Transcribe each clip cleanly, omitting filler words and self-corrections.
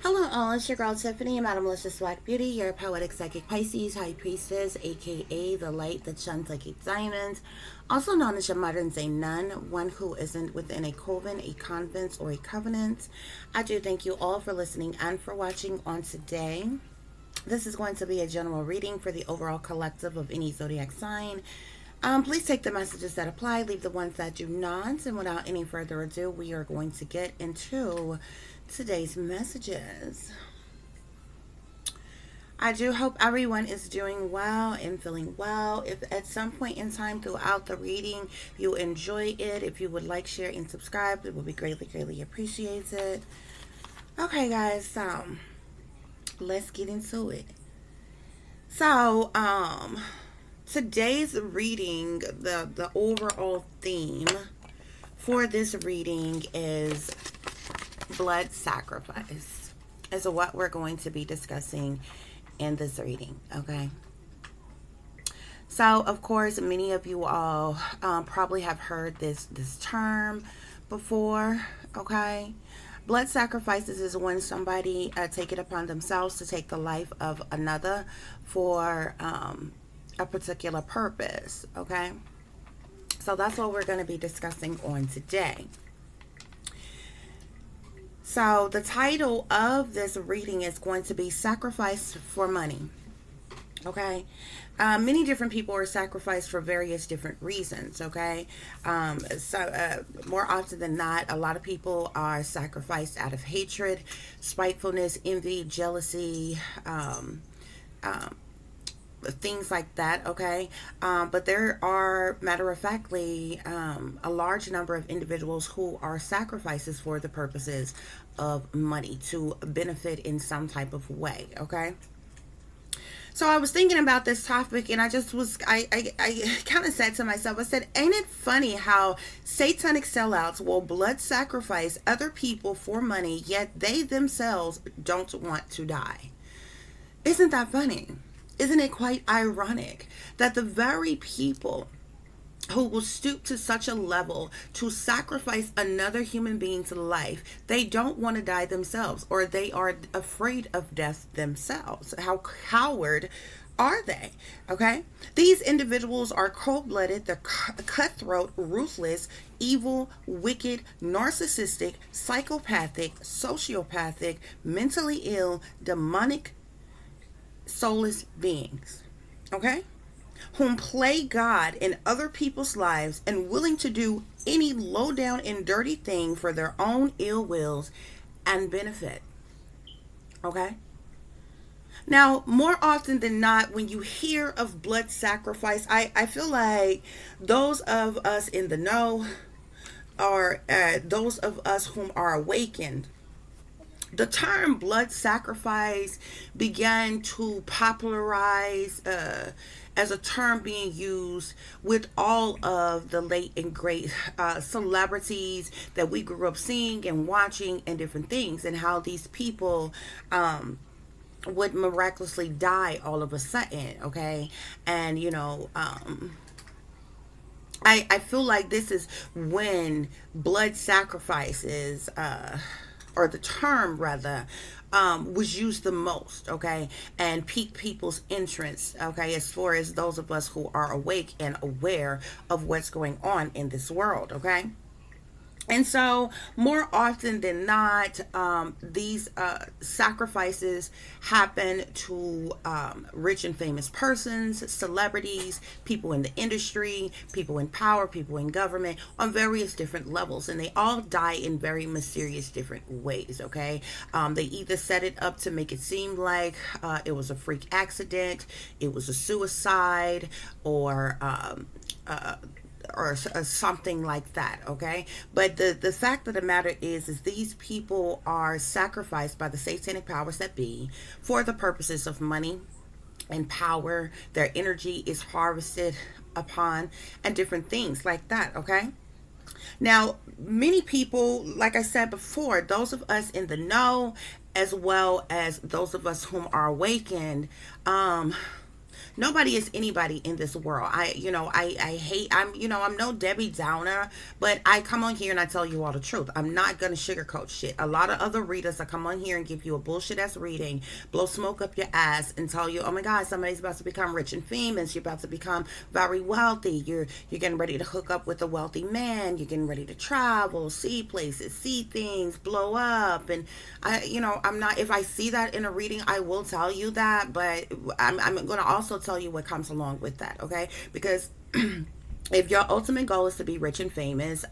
Hello all, it's your girl Tiffany, Madam Malicious Black Beauty, your poetic psychic Pisces, high priestess, aka the light that shines like a diamond, also known as your modern day nun, one who isn't within a coven, a convent, or a covenant. I do thank you all for listening and for watching on today. This is going to be a general reading for the overall collective of any zodiac sign. Please take the messages that apply, leave the ones that do not, and without any further ado, we are going to get into today's messages. I do hope everyone is doing well and feeling well. If at some point in time throughout the reading you enjoy it, if you would like, share, and subscribe, it would be greatly, greatly appreciated. Okay, guys, so let's get into it. So, today's reading, the overall theme for this reading is blood sacrifice. Is what we're going to be discussing in this reading, okay? So, of course, many of you all probably have heard this term before, okay? Blood sacrifices is when somebody take it upon themselves to take the life of another for a particular purpose, okay? So that's what we're going to be discussing on today. So the title of this reading is going to be Sacrifice for Money. Okay. Many different people are sacrificed for various different reasons. Okay. More often than not, a lot of people are sacrificed out of hatred, spitefulness, envy, jealousy, things like that, okay? But there are, matter of factly, a large number of individuals who are sacrifices for the purposes of money to benefit in some type of way, okay? So I was thinking about this topic and I kind of said to myself, I said, ain't it funny how satanic sellouts will blood sacrifice other people for money, yet they themselves don't want to die? Isn't that funny? Isn't it quite ironic that the very people who will stoop to such a level to sacrifice another human being's life, they don't want to die themselves, or they are afraid of death themselves? How coward are they? Okay? These individuals are cold-blooded, they're cutthroat, ruthless, evil, wicked, narcissistic, psychopathic, sociopathic, mentally ill, demonic, soulless beings, okay, whom play God in other people's lives and willing to do any low down and dirty thing for their own ill wills and benefit, okay? Now, more often than not, when you hear of blood sacrifice, I feel like those of us in the know, or those of us whom are awakened, the term blood sacrifice began to popularize as a term being used with all of the late and great celebrities that we grew up seeing and watching and different things, and how these people would miraculously die all of a sudden, okay? And, I feel like this is when blood sacrifices, or the term rather, was used the most, okay, and piqued people's interest, okay, as far as those of us who are awake and aware of what's going on in this world, okay? And so, more often than not, these sacrifices happen to rich and famous persons, celebrities, people in the industry, people in power, people in government, on various different levels. And they all die in very mysterious different ways, okay? They either set it up to make it seem like it was a freak accident, it was a suicide, or something like that, okay? But the fact of the matter is these people are sacrificed by the satanic powers that be for the purposes of money and power. Their energy is harvested upon, and different things like that, okay? Now, many people, like I said before, those of us in the know, as well as those of us whom are awakened, Nobody is anybody in this world. I hate, I'm no Debbie Downer, but I come on here and I tell you all the truth. I'm not going to sugarcoat shit. A lot of other readers I come on here and give you a bullshit ass reading, blow smoke up your ass and tell you, oh my God, somebody's about to become rich and famous. You're about to become very wealthy. You're getting ready to hook up with a wealthy man. You're getting ready to travel, see places, see things, blow up. And I'm not, if I see that in a reading, I will tell you that, but I'm going to also tell you what comes along with that, okay? Because if your ultimate goal is to be rich and famous,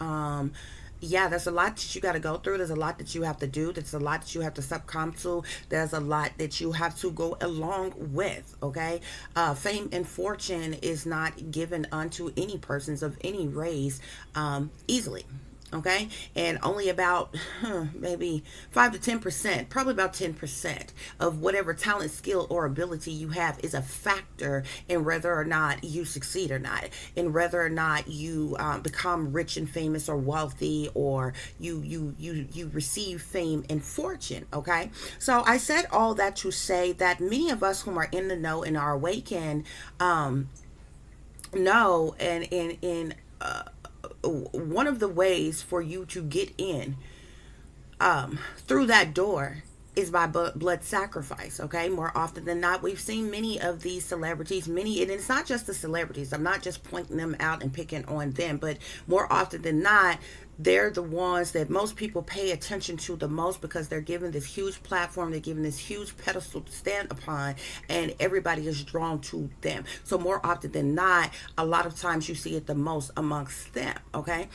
yeah, there's a lot that you got to go through. There's a lot that you have to do. There's a lot that you have to succumb to. There's a lot that you have to go along with. Okay, fame and fortune is not given unto any persons of any race easily. Okay, and only about maybe 5 to 10%, probably about 10% of whatever talent, skill, or ability you have is a factor in whether or not you succeed or not, in whether or not you become rich and famous or wealthy, or you receive fame and fortune. Okay, so I said all that to say that many of us whom are in the know and are awakened know, and in one of the ways for you to get in through that door is by blood sacrifice. Okay, more often than not, we've seen many of these celebrities, many, and it's not just the celebrities, I'm not just pointing them out and picking on them, but more often than not, they're the ones that most people pay attention to the most, because they're given this huge platform, they're given this huge pedestal to stand upon, and everybody is drawn to them. So more often than not, a lot of times you see it the most amongst them. Okay,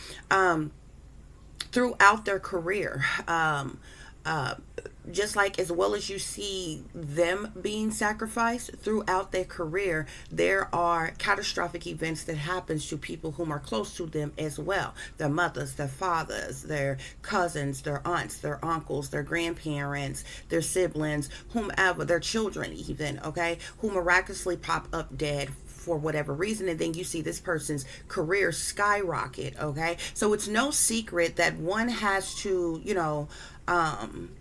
throughout their career, uh, just like as well as you see them being sacrificed throughout their career, there are catastrophic events that happens to people whom are close to them as well. Their mothers, their fathers, their cousins, their aunts, their uncles, their grandparents, their siblings, whomever, their children even, okay, who miraculously pop up dead for whatever reason, and then you see this person's career skyrocket. Okay, so it's no secret that one has to um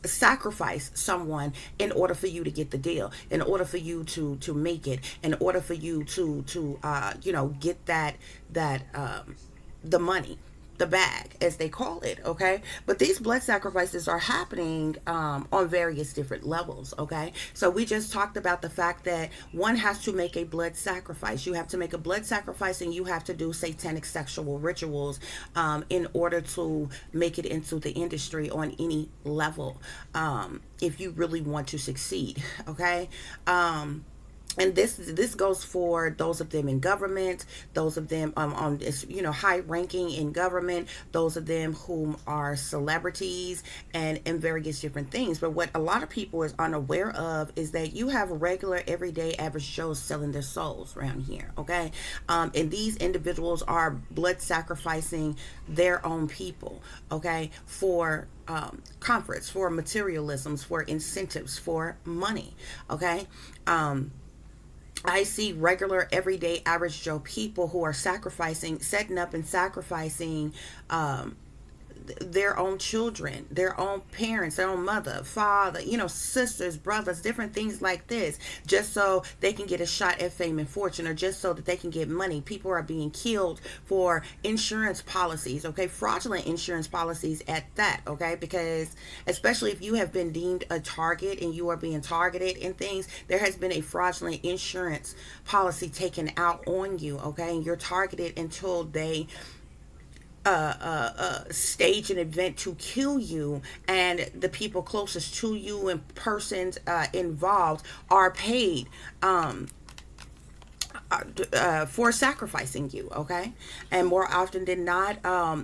sacrifice someone in order for you to get the deal, in order for you to make it, in order for you to get that the money, the bag, as they call it. Okay, but these blood sacrifices are happening on various different levels. Okay, so we just talked about the fact that one has to make a blood sacrifice. You have to make a blood sacrifice, and you have to do satanic sexual rituals in order to make it into the industry on any level, if you really want to succeed. Okay, and this goes for those of them in government, those of them on high ranking in government, those of them whom are celebrities, and various different things. But what a lot of people is unaware of is that you have regular everyday average Joes selling their souls around here. Okay, and these individuals are blood sacrificing their own people, okay, for comforts, for materialisms, for incentives, for money. Okay, I see regular, everyday, average Joe people who are sacrificing, setting up and sacrificing their own children, their own parents, their own mother, father, sisters, brothers, different things like this, just so they can get a shot at fame and fortune, or just so that they can get money. People are being killed for insurance policies, okay, fraudulent insurance policies at that, okay, because especially if you have been deemed a target and you are being targeted and things, there has been a fraudulent insurance policy taken out on you, okay, and you're targeted until they stage an event to kill you, and the people closest to you and persons involved are paid for sacrificing you. Okay, and more often than not,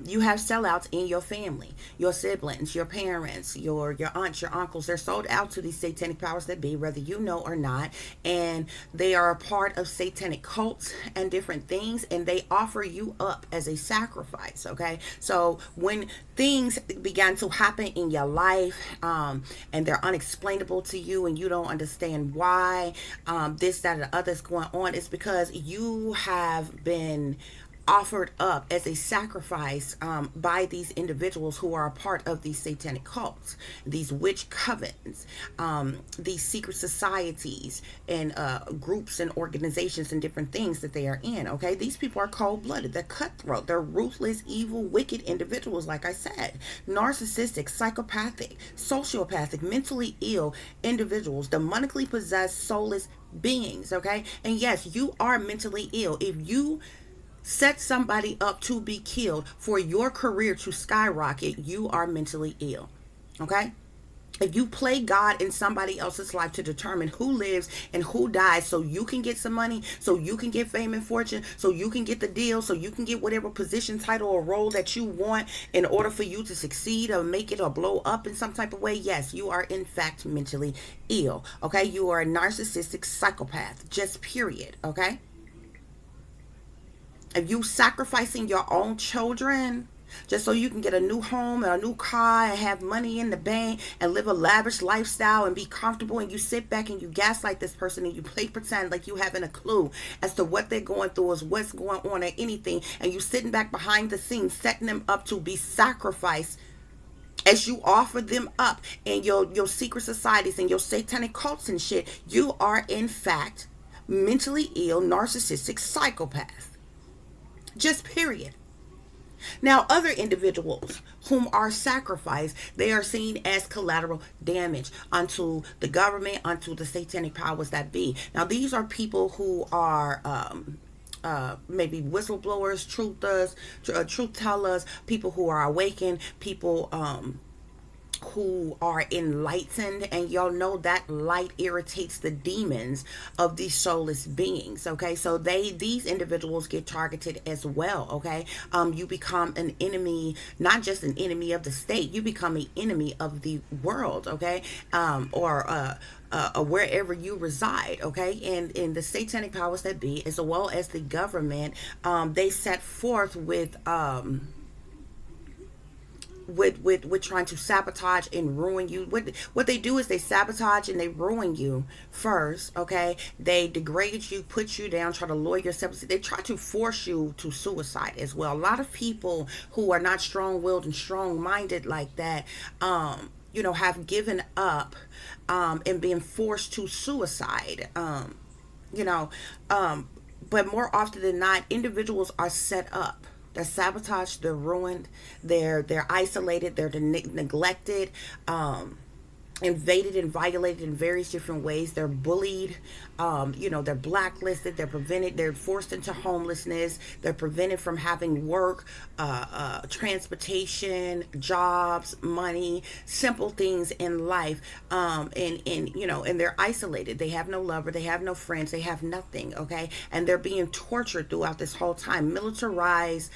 you have sellouts in your family, your siblings, your parents, your aunts, your uncles. They're sold out to these satanic powers that be, whether you know or not, and they are a part of satanic cults and different things, and they offer you up as a sacrifice. Okay, so when things began to happen in your life, and they're unexplainable to you, and you don't understand why this, that, and the other's going on, it's because you have been offered up as a sacrifice by these individuals who are a part of these satanic cults, these witch covens, these secret societies, and groups and organizations and different things that they are in. Okay, these people are cold-blooded. They're cutthroat. They're ruthless, evil, wicked individuals. Like I said, narcissistic, psychopathic, sociopathic, mentally ill individuals, demonically possessed, soulless beings. Okay, and yes, you are mentally ill if you set somebody up to be killed for your career to skyrocket. You are mentally ill. Okay, if you play God in somebody else's life to determine who lives and who dies so you can get some money, so you can get fame and fortune, so you can get the deal, so you can get whatever position, title, or role that you want in order for you to succeed or make it or blow up in some type of way, yes, you are in fact mentally ill. Okay, you are a narcissistic psychopath, just period. Okay, if you sacrificing your own children just so you can get a new home and a new car and have money in the bank and live a lavish lifestyle and be comfortable, and you sit back and you gaslight this person and you play pretend like you haven't a clue as to what they're going through, is what's going on, or anything, and you sitting back behind the scenes setting them up to be sacrificed as you offer them up in your secret societies and your satanic cults and shit, you are in fact mentally ill, narcissistic psychopath. Just period. Now, other individuals whom are sacrificed, they are seen as collateral damage unto the government, unto the satanic powers that be. Now, these are people who are maybe whistleblowers, truth tellers, people who are awakened, people who are enlightened, and y'all know that light irritates the demons of these soulless beings. Okay, so these individuals get targeted as well. Okay, you become an enemy, not just an enemy of the state, you become an enemy of the world. Okay, or wherever you reside. Okay, and in the satanic powers that be, as well as the government, they set forth with trying to sabotage and ruin you. What they do is they sabotage and they ruin you first. Okay, they degrade you, put you down, try to lower yourself. They try to force you to suicide as well. A lot of people who are not strong-willed and strong-minded like that, have given up and been forced to suicide. You know, but more often than not, individuals are set up. They're sabotaged, they're ruined, they're isolated, they're neglected, invaded and violated in various different ways. They're bullied, they're blacklisted, they're prevented, they're forced into homelessness, they're prevented from having work, transportation, jobs, money, simple things in life, and they're isolated. They have no lover, they have no friends, they have nothing. Okay, and they're being tortured throughout this whole time. Militarized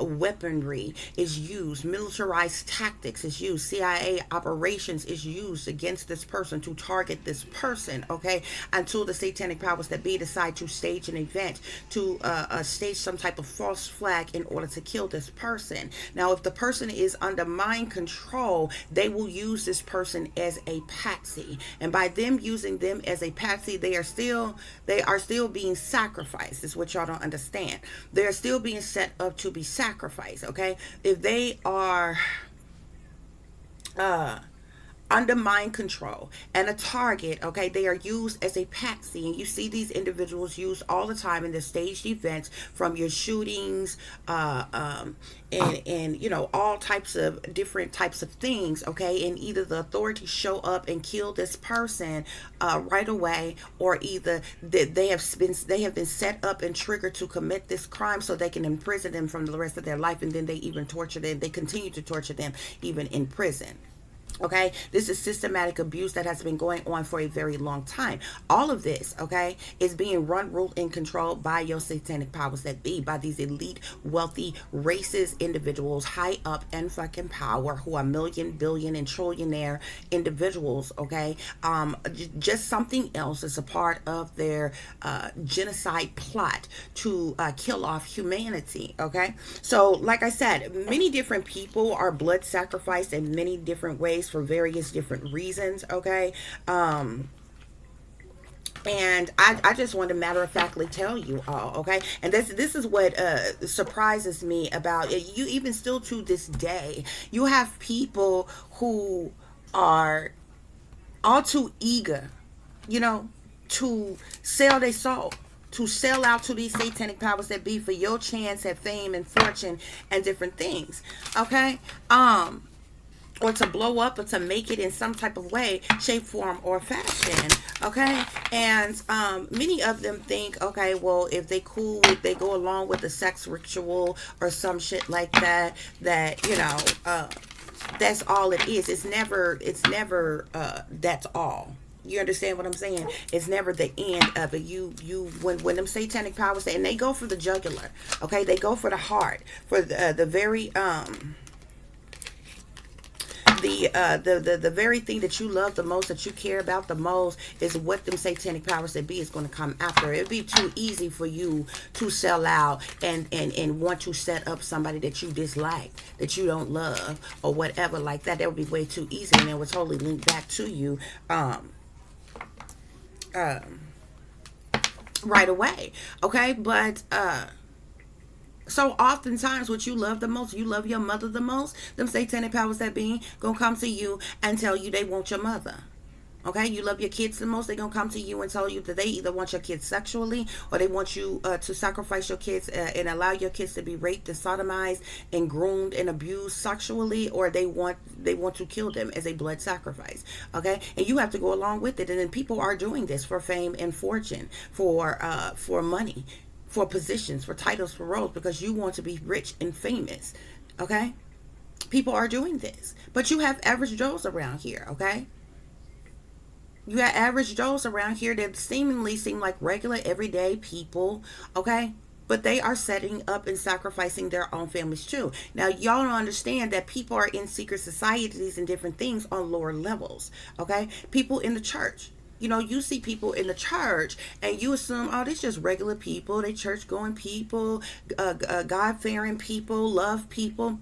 weaponry is used, militarized tactics is used, CIA operations is used against this person to target this person. Okay, until the satanic powers that be decide to stage an event, to stage some type of false flag in order to kill this person. Now, if the person is under mind control, they will use this person as a patsy, and by them using them as a patsy, they are still being sacrificed. Is what y'all don't understand. They are still being set up to be sacrificed. Okay, if they are under mind control and a target, okay, they are used as a patsy, and you see these individuals used all the time in the staged events, from your shootings, and all types of different types of things. Okay, and either the authorities show up and kill this person right away, or either they have been set up and triggered to commit this crime so they can imprison them from the rest of their life, and then they even torture them. They continue to torture them even in prison. Okay, this is systematic abuse that has been going on for a very long time. All of this, okay, is being run, ruled, and controlled by your satanic powers that be, by these elite, wealthy, racist individuals, high up and fucking power, who are million, billion, and trillionaire individuals. Okay, just something else is a part of their genocide plot to kill off humanity. Okay, so like I said, many different people are blood sacrificed in many different ways for various different reasons. Okay, And I just want to matter of factly tell you all, okay? And this is what surprises me about it. You even still to this day, you have people who are all too eager, you know, to sell their soul, to sell out to these satanic powers that be for your chance at fame and fortune and different things, okay? Or to blow up or to make it in some type of way, shape, form, or fashion. Okay, and many of them think, okay, well, if they cool, if they go along with the sex ritual or some shit like that, that that's all it is. It's never that's all. You understand what I'm saying? It's never the end of it. When them satanic powers, and they go for the jugular, okay, they go for the heart, for the very the very thing that you love the most, that you care about the most, is what them satanic powers that be is going to come after. It'd be too easy for you to sell out and want to set up somebody that you dislike, that you don't love, or whatever like that. That would be way too easy, and it would totally link back to you right away. Okay, but so oftentimes what you love the most, you love your mother the most, them satanic powers that be gonna come to you and tell you they want your mother. Okay, you love your kids the most, they're gonna come to you and tell you that they either want your kids sexually, or they want you to sacrifice your kids and allow your kids to be raped and sodomized and groomed and abused sexually, or they want to kill them as a blood sacrifice. Okay, and you have to go along with it. And then people are doing this for fame and fortune, for money, for positions, for titles, for roles, because you want to be rich and famous. Okay, people are doing this, but you have average Joes around here. Okay, you got average Joes around here that seemingly seem like regular everyday people. Okay, but they are setting up and sacrificing their own families too. Now, y'all don't understand that people are in secret societies and different things on lower levels. Okay, people in the church, you see people in the church and you assume, oh, these just regular people, they church going people, God fearing people, love people,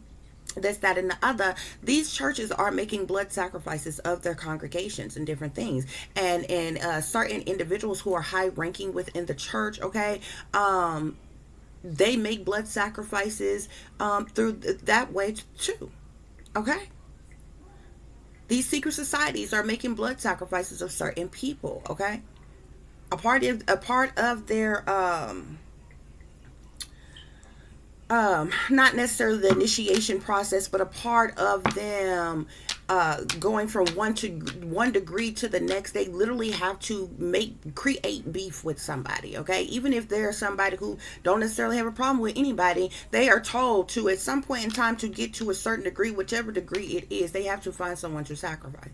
this, that, and the other. These churches are making blood sacrifices of their congregations and different things. And certain individuals who are high ranking within the church, okay, they make blood sacrifices through that way too. Okay. These secret societies are making blood sacrifices of certain people, okay? A part of their not necessarily the initiation process, but a part of them going from one degree to the next. They literally have to create beef with somebody, okay? Even if they're somebody who don't necessarily have a problem with anybody, they are told to, at some point in time, to get to a certain degree, whichever degree it is, they have to find someone to sacrifice.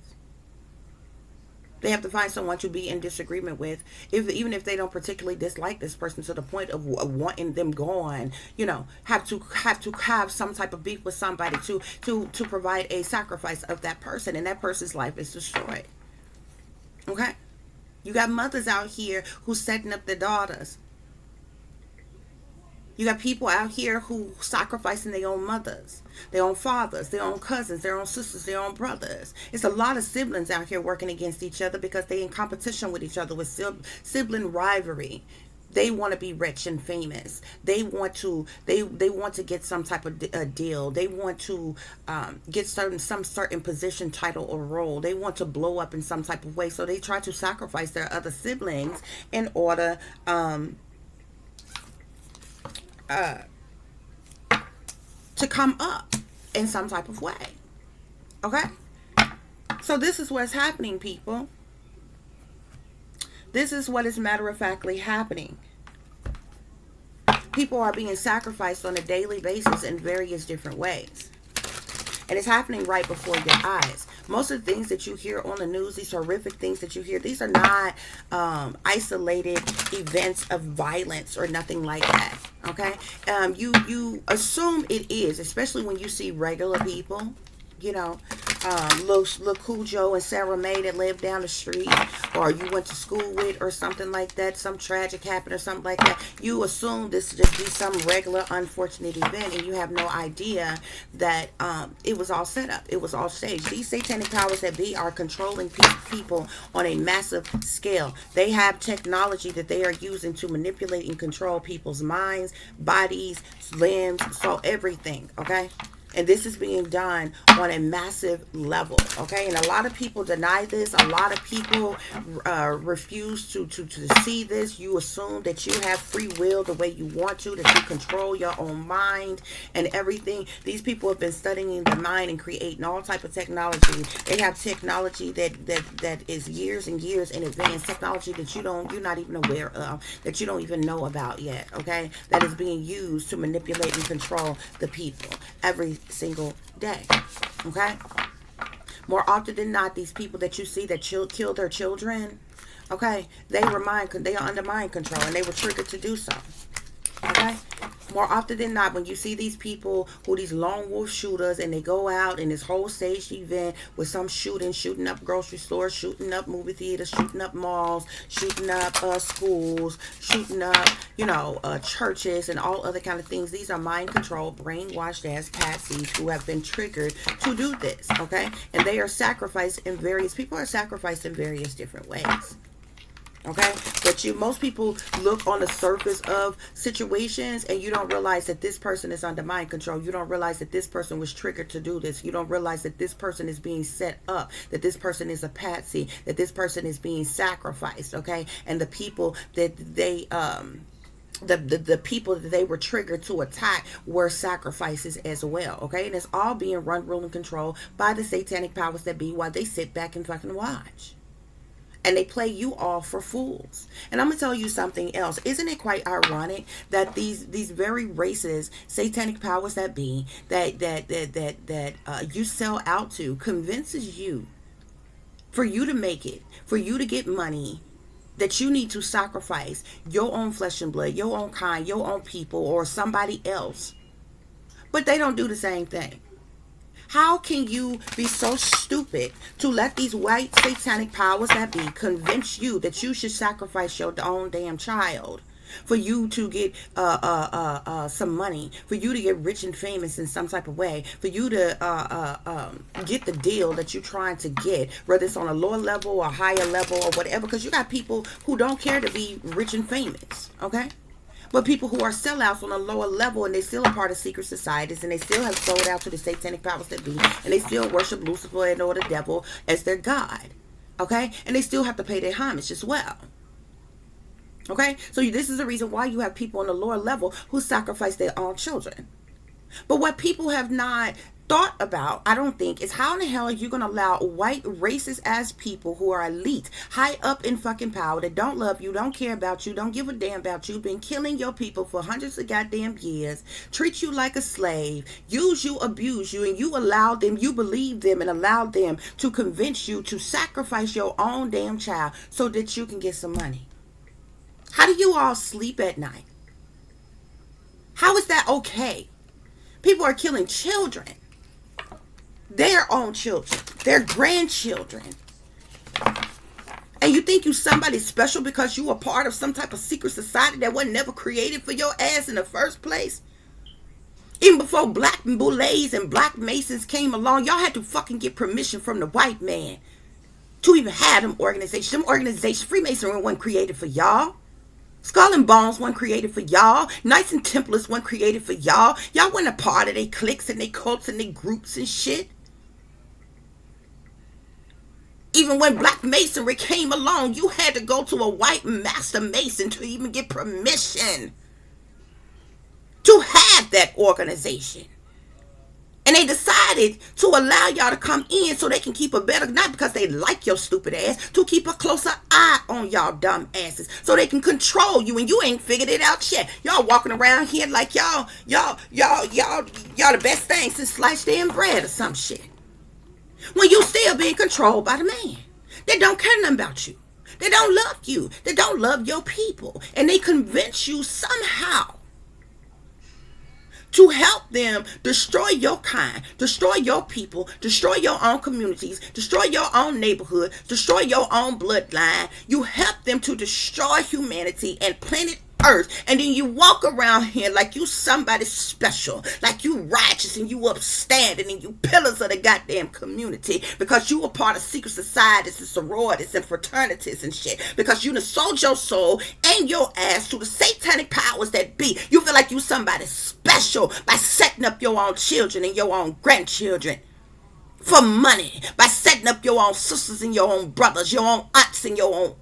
They have to find someone to be in disagreement with, even if they don't particularly dislike this person to the point of wanting them gone. Have to have some type of beef with somebody to provide a sacrifice of that person, and that person's life is destroyed. Okay, you got mothers out here who's setting up their daughters. You got people out here who sacrificing their own mothers, their own fathers, their own cousins, their own sisters, their own brothers. It's a lot of siblings out here working against each other because they in competition with each other, with sibling rivalry. They want to be rich and famous. They want to get some type of deal. They want to get some certain position, title, or role. They want to blow up in some type of way. So they try to sacrifice their other siblings in order to come up in some type of way. Okay? So this is what's happening, people. This is what is matter-of-factly happening. People are being sacrificed on a daily basis in various different ways. And it's happening right before your eyes. Most of the things that you hear on the news, these horrific things that you hear, these are not isolated events of violence or nothing like that. Okay? You assume it is, especially when you see regular people, little Cujo and Sarah Mae that lived down the street, or you went to school with, or something like that, some tragic happened or something like that, you assume this to just be some regular unfortunate event, and you have no idea that it was all set up, it was all staged. These satanic powers that be are controlling people on a massive scale. They have technology that they are using to manipulate and control people's minds, bodies, limbs, so everything, okay? And this is being done on a massive level, okay? And a lot of people deny this. A lot of people refuse to see this. You assume that you have free will the way you want to, that you control your own mind and everything. These people have been studying the mind and creating all type of technology. They have technology that is years and years in advance, technology that you're not even aware of, that you don't even know about yet, okay? That is being used to manipulate and control the people every single day, okay? More often than not, these people that you see that kill their children, okay, they are under mind control, and they were triggered to do so, okay? More often than not, when you see these people who these lone wolf shooters, and they go out in this whole staged event with some shooting up grocery stores, shooting up movie theaters, shooting up malls, shooting up schools, shooting up, churches and all other kind of things. These are mind controlled, brainwashed ass patsies who have been triggered to do this, okay? And they are sacrificed in people are sacrificed in various different ways. Okay, but most people look on the surface of situations, and you don't realize that this person is under mind control. You don't realize that this person was triggered to do this. You don't realize that this person is being set up, that this person is a patsy, that this person is being sacrificed. Okay, and the people that they the people that they were triggered to attack were sacrifices as well. Okay, and it's all being run, rule, and control by the satanic powers that be, while they sit back and fucking watch. And they play you off for fools. And I'm gonna tell you something else. Isn't it quite ironic that these very racist satanic powers that be that you sell out to convinces you, for you to make it, for you to get money, that you need to sacrifice your own flesh and blood, your own kind, your own people, or somebody else. But they don't do the same thing. How can you be so stupid to let these white satanic powers that be convince you that you should sacrifice your own damn child for you to get some money, for you to get rich and famous in some type of way, for you to get the deal that you're trying to get, whether it's on a lower level or higher level or whatever? Because you got people who don't care to be rich and famous, okay? But people who are sellouts on a lower level, and they still are part of secret societies, and they still have sold out to the satanic powers that be, and they still worship Lucifer and or the devil as their god, okay? And they still have to pay their homage as well, okay? So this is the reason why you have people on the lower level who sacrifice their own children. But what people have not thought about, I don't think, is how in the hell are you going to allow white racist ass people who are elite, high up in fucking power, that don't love you, don't care about you, don't give a damn about you, been killing your people for hundreds of goddamn years, treat you like a slave, use you, abuse you, and you allow them, you believe them and allow them to convince you to sacrifice your own damn child so that you can get some money? How do you all sleep at night? How is that okay? People are killing children, their own children, their grandchildren. And you think you somebody special because you are part of some type of secret society that was never created for your ass in the first place? Even before black boulets and black masons came along, y'all had to fucking get permission from the white man to even have them organizations. Them organizations, Freemasonry wasn't created for y'all. Skull and Bones wasn't created for y'all. Knights and Templars wasn't created for y'all. Y'all weren't a part of their cliques and their cults and their groups and shit. Even when Black Masonry came along, you had to go to a white master mason to even get permission to have that organization. And they decided to allow y'all to come in so they can keep a better, not because they like your stupid ass, to keep a closer eye on y'all dumb asses so they can control you, and you ain't figured it out yet. Y'all walking around here like y'all the best thing since sliced damn bread or some shit. When you still being controlled by the man. They don't care nothing about you. They don't love you. They don't love your people. And they convince you somehow to help them destroy your kind, destroy your people, destroy your own communities, destroy your own neighborhood, destroy your own bloodline. You help them to destroy humanity and planet Earth, and then you walk around here like you somebody special, like you righteous and you upstanding and you pillars of the goddamn community because you were part of secret societies and sororities and fraternities and shit, because you done sold your soul and your ass to the satanic powers that be. You feel like you somebody special by setting up your own children and your own grandchildren for money, by setting up your own sisters and your own brothers, your own aunts and your own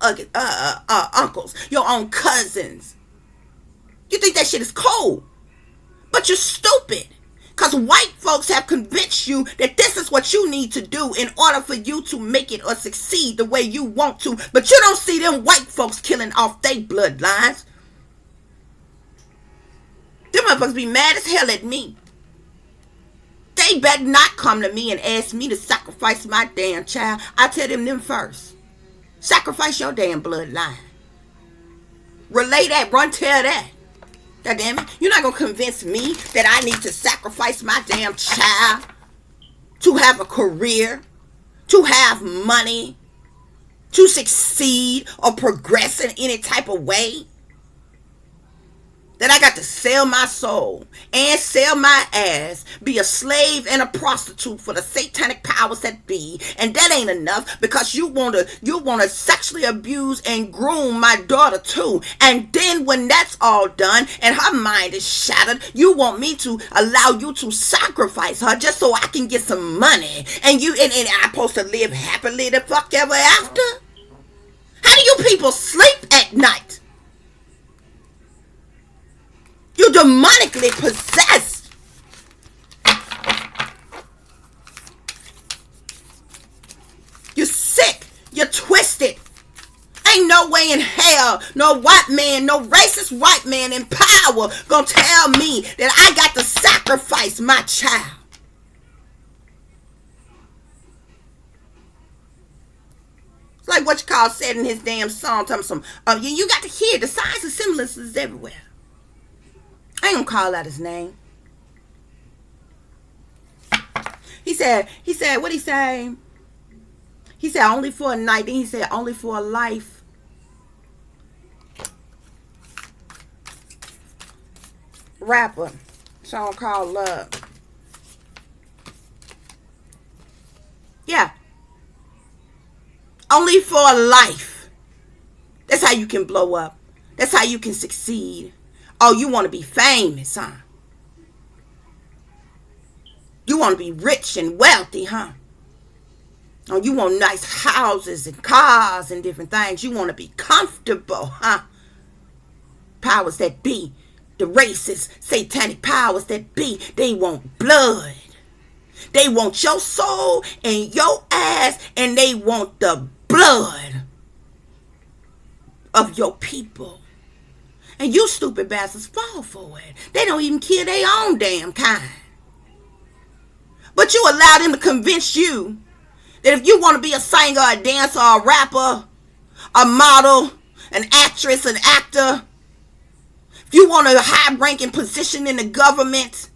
uncles, your own cousins. You think that shit is cold, but you're stupid, because white folks have convinced you that this is what you need to do in order for you to make it or succeed the way you want to, but you don't see them white folks killing off their bloodlines. Them motherfuckers be mad as hell at me. They better not come to me and ask me to sacrifice my damn child. I tell them first. Sacrifice your damn bloodline. Relay that, run tell that. God damn it. You're not going to convince me that I need to sacrifice my damn child to have a career, to have money, to succeed or progress in any type of way. That I got to sell my soul and sell my ass, be a slave and a prostitute for the satanic powers that be, and that ain't enough because you wanna sexually abuse and groom my daughter too. And then when that's all done and her mind is shattered, you want me to allow you to sacrifice her just so I can get some money, and I'm supposed to live happily the fuck ever after? How do you people sleep at night? You're demonically possessed. You're sick. You're twisted. Ain't no way in hell no white man, no racist white man in power gonna tell me that I got to sacrifice my child. It's like what you call said in his damn song. You got to hear the signs and semblances everywhere. I ain't gonna call out his name. He said, what he say? He said, only for a night. Then he said, only for a life. Rapper. Song called Love. Yeah. Only for a life. That's how you can blow up. That's how you can succeed. Oh, you want to be famous, huh? You want to be rich and wealthy, huh? Oh, you want nice houses and cars and different things. You want to be comfortable, huh? Powers that be, the racist, satanic powers that be, they want blood. They want your soul and your ass, and they want the blood of your people. And you stupid bastards fall for it. They don't even kill their own damn kind. But you allow them to convince you that if you want to be a singer, a dancer, a rapper, a model, an actress, an actor, if you want a high-ranking position in the government,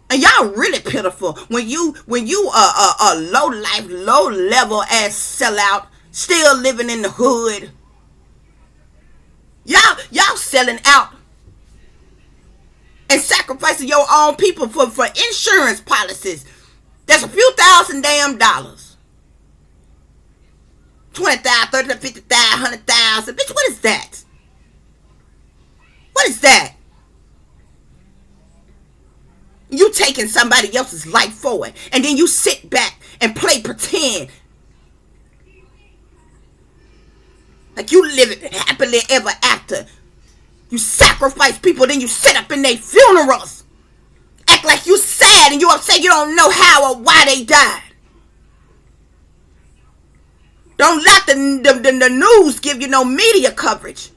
and y'all really pitiful when you a low-life, low-level ass sellout, still living in the hood. Y'all selling out and sacrificing your own people for insurance policies. That's a few thousand damn dollars. 20,000, 30,000, 50,000, 100,000. Bitch, what is that? What is that? You taking somebody else's life forward, and then you sit back and play pretend like you live it happily ever after. You sacrifice people, then you sit up in their funerals. Act like you sad and you upset you don't know how or why they died. Don't let the news give you no media coverage.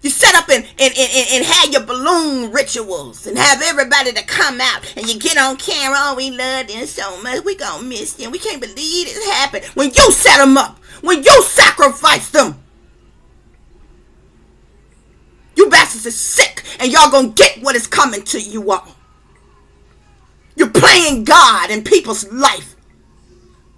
You set up and have your balloon rituals and have everybody to come out and you get on camera. Oh, we love them so much. We gonna miss them. We can't believe this happened. When you set them up, when you sacrifice them, you You bastards is sick, and y'all gonna get what is coming to you all. You're playing God in people's life,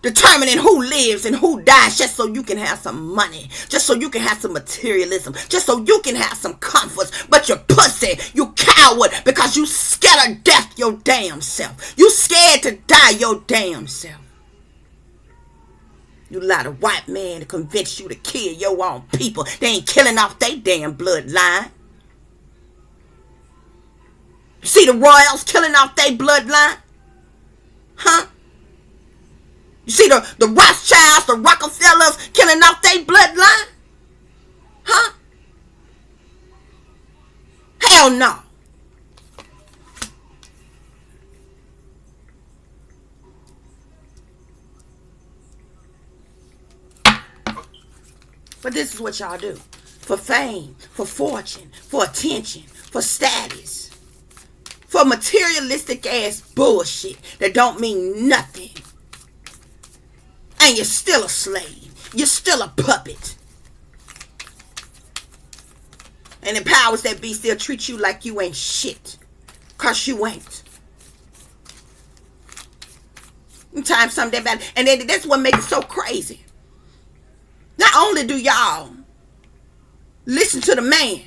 determining who lives and who dies just so you can have some money, just so you can have some materialism, just so you can have some comforts. But you're pussy, you coward, because you scared of death your damn self. You scared to die your damn self. You allowed a white man to convince you to kill your own people. They ain't killing off their damn bloodline. You see the royals killing off their bloodline? Huh? You see the Rothschilds, the Rockefellers killing off their bloodline? Huh? Hell no. But this is what y'all do. For fame, for fortune, for attention, for status. For materialistic ass bullshit that don't mean nothing. And you're still a slave. You're still a puppet. And the powers that be still treat you like you ain't shit. Cause you ain't. Sometimes something bad. And then that's what makes it so crazy. Not only do y'all listen to the man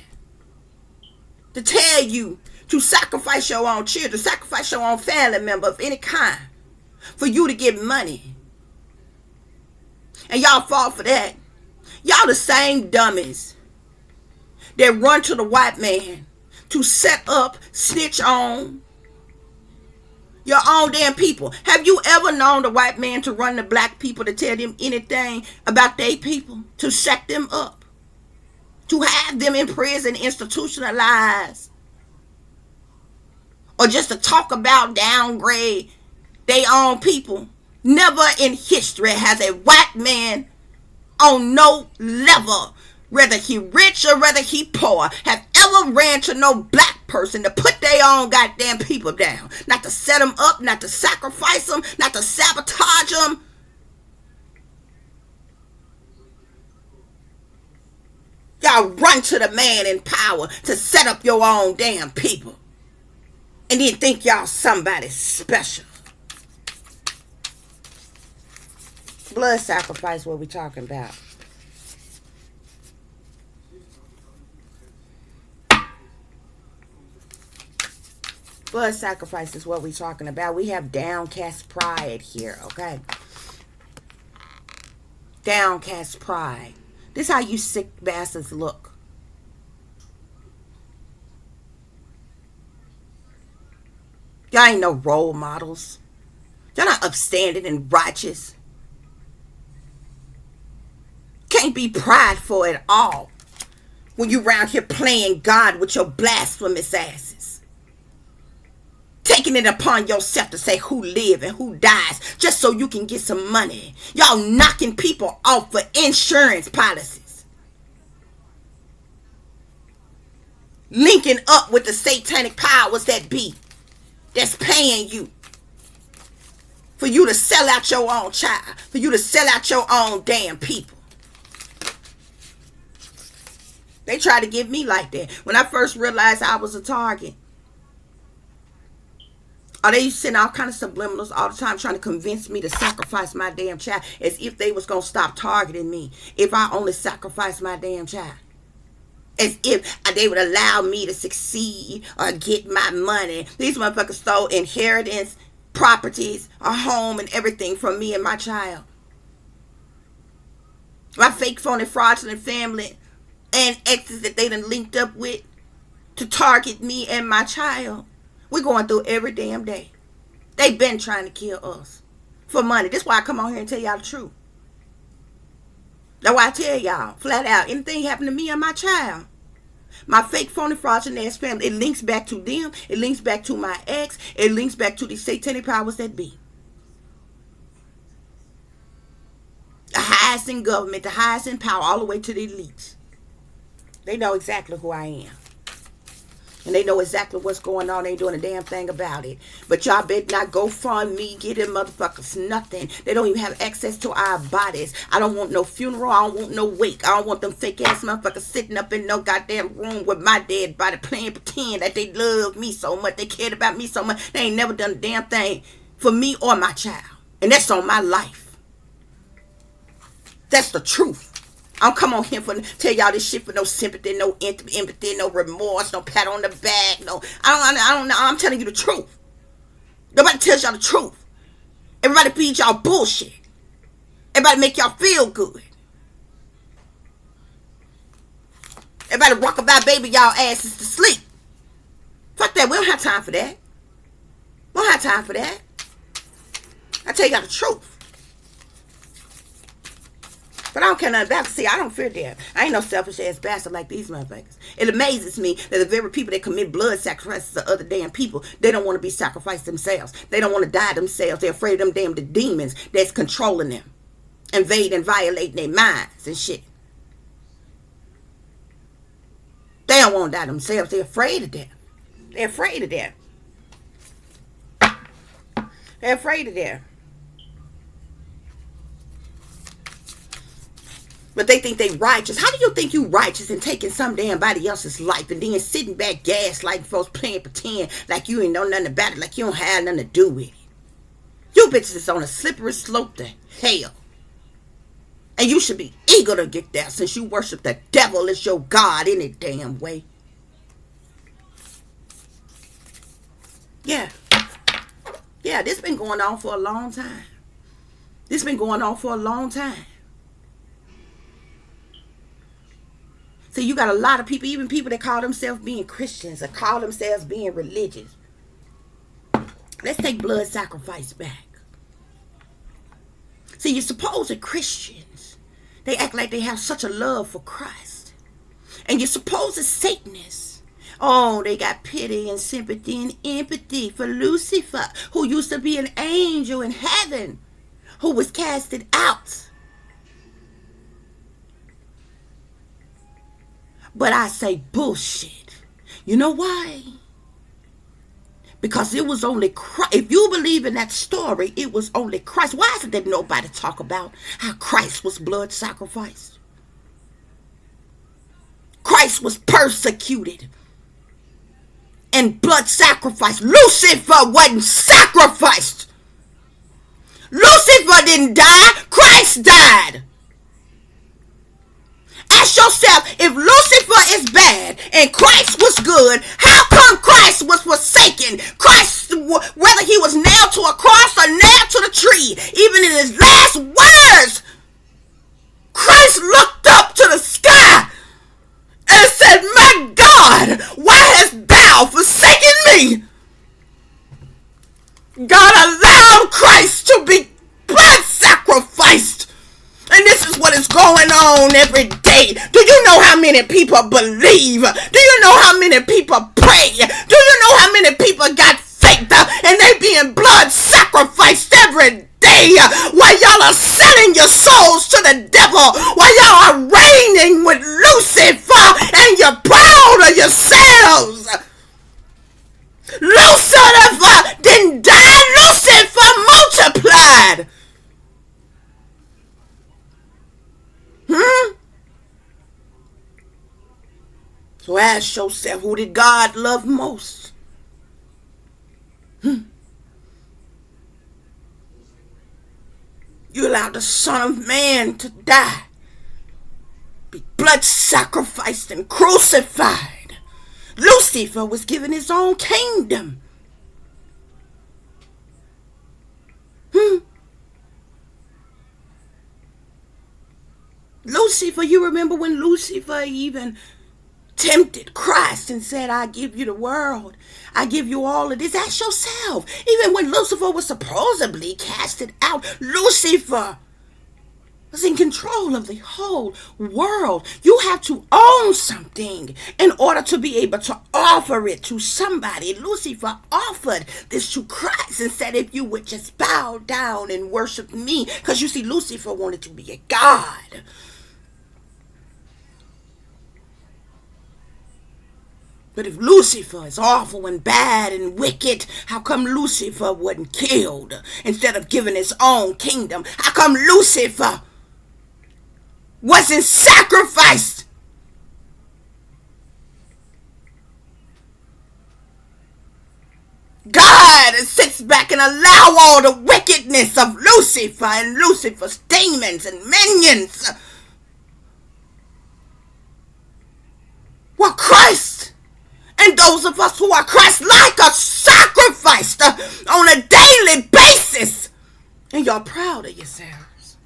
to tell you to sacrifice your own children, sacrifice your own family member of any kind for you to get money. And y'all fall for that. Y'all the same dummies that run to the white man to set up, snitch on your own damn people. Have you ever known the white man to run the black people to tell them anything about their people? To set them up? To have them in prison, institutionalized? Or just to talk about, downgrade their own people? Never in history has a white man on no level, whether he rich or whether he poor, have ever ran to no black person to put their own goddamn people down. Not to set them up, not to sacrifice them, not to sabotage them. Y'all run to the man in power to set up your own damn people. And then think y'all somebody special. Blood sacrifice, what we talking about? Blood sacrifice is what we talking about. We have downcast pride here, okay? Downcast pride. This is how you sick bastards look. Y'all ain't no role models. Y'all not upstanding and righteous. Can't be prideful at all when you around here playing God with your blasphemous asses. Taking it upon yourself to say who live and who dies just so you can get some money. Y'all knocking people off for insurance policies. Linking up with the satanic powers that be. That's paying you. For you to sell out your own child. For you to sell out your own damn people. They try to get me like that. When I first realized I was a target. Or they send all kind of subliminals all the time trying to convince me to sacrifice my damn child. As if they was going to stop targeting me. If I only sacrificed my damn child. As if they would allow me to succeed or get my money. These motherfuckers stole inheritance, properties, a home, and everything from me and my child. My fake, phony, fraudulent family and exes that they done linked up with to target me and my child. We're going through every damn day. They been trying to kill us for money. That's why I come on here and tell y'all the truth. That's why I tell y'all, flat out, anything happen to me and my child, my fake, phony, fraudulent ass family, it links back to them. It links back to my ex. It links back to the satanic powers that be. The highest in government, the highest in power, all the way to the elites. They know exactly who I am. And they know exactly what's going on. They ain't doing a damn thing about it. But y'all better not go fund me, get them motherfuckers nothing. They don't even have access to our bodies. I don't want no funeral. I don't want no wake. I don't want them fake ass motherfuckers sitting up in no goddamn room with my dead body playing pretend that they love me so much. They cared about me so much. They ain't never done a damn thing for me or my child. And that's on my life. That's the truth. I don't come on here for tell y'all this shit for no sympathy, no empathy, no remorse, no pat on the back, no. I don't know. I'm telling you the truth. Nobody tells y'all the truth. Everybody feeds y'all bullshit. Everybody make y'all feel good. Everybody rock about baby y'all asses to sleep. Fuck that. We don't have time for that. We don't have time for that. I tell y'all the truth. But I don't care nothing about it. See, I don't fear death. I ain't no selfish ass bastard like these motherfuckers. It amazes me that the very people that commit blood sacrifices to other damn people, they don't want to be sacrificed themselves. They don't want to die themselves. They're afraid of them damn demons that's controlling them. Invade and violating their minds and shit. They don't want to die themselves. They're afraid of death. They're afraid of death. They're afraid of death. But they think they righteous. How do you think you righteous and taking some damn body else's life and then sitting back gaslighting folks playing pretend like you ain't know nothing about it, like you don't have nothing to do with it? You bitches is on a slippery slope to hell. And you should be eager to get there since you worship the devil as your God any damn way. Yeah. Yeah, this been going on for a long time. This been going on for a long time. So you got a lot of people, even people that call themselves being Christians or call themselves being religious. Let's take blood sacrifice back. See, you supposed Christians, they act like they have such a love for Christ. And you supposed Satanists, oh, they got pity and sympathy and empathy for Lucifer, who used to be an angel in heaven, who was casted out. But I say bullshit. You know why? Because it was only Christ. If you believe in that story, it was only Christ. Why isn't there nobody talk about how Christ was blood sacrificed? Christ was persecuted and blood sacrificed. Lucifer wasn't sacrificed. Lucifer didn't die. Christ died. Ask yourself, if Lucifer is bad and Christ was good, how come Christ was forsaken? Christ, whether he was nailed to a cross or nailed to the tree, even in his last words, Christ looked up to the sky and said, my God, why hast thou forsaken me? God allowed Christ to be blood sacrificed. And this is what is going on every day. Do you know how many people believe? Do you know how many people pray? Do you know how many people got faith and they being blood sacrificed every day? While y'all are selling your souls to the devil, while y'all are reigning with Lucifer and you're proud of yourselves. Lucifer didn't die. Lucifer multiplied. So ask yourself, who did God love most? You allowed the Son of Man to die, be blood sacrificed and crucified. Lucifer was given his own kingdom. Lucifer, you remember when Lucifer even tempted Christ and said, I give you the world. I give you all of this. Ask yourself, even when Lucifer was supposedly casted out, Lucifer was in control of the whole world. You have to own something in order to be able to offer it to somebody. Lucifer offered this to Christ and said, if you would just bow down and worship me. Because you see, Lucifer wanted to be a god. But if Lucifer is awful and bad and wicked, how come Lucifer wasn't killed instead of giving his own kingdom? How come Lucifer wasn't sacrificed? God sits back and allow all the wickedness of Lucifer and Lucifer's demons and minions. Well, Christ and those of us who are Christ-like are sacrificed on a daily basis. And you're proud of yourselves.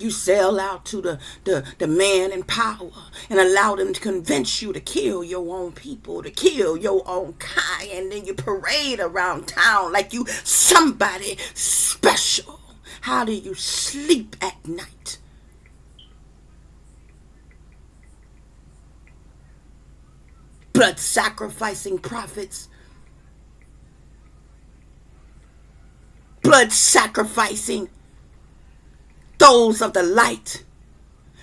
You sell out to the man in power and allow them to convince you to kill your own people, to kill your own kind, and then you parade around town like you somebody special. How do you sleep at night? Blood sacrificing prophets, blood sacrificing those of the light,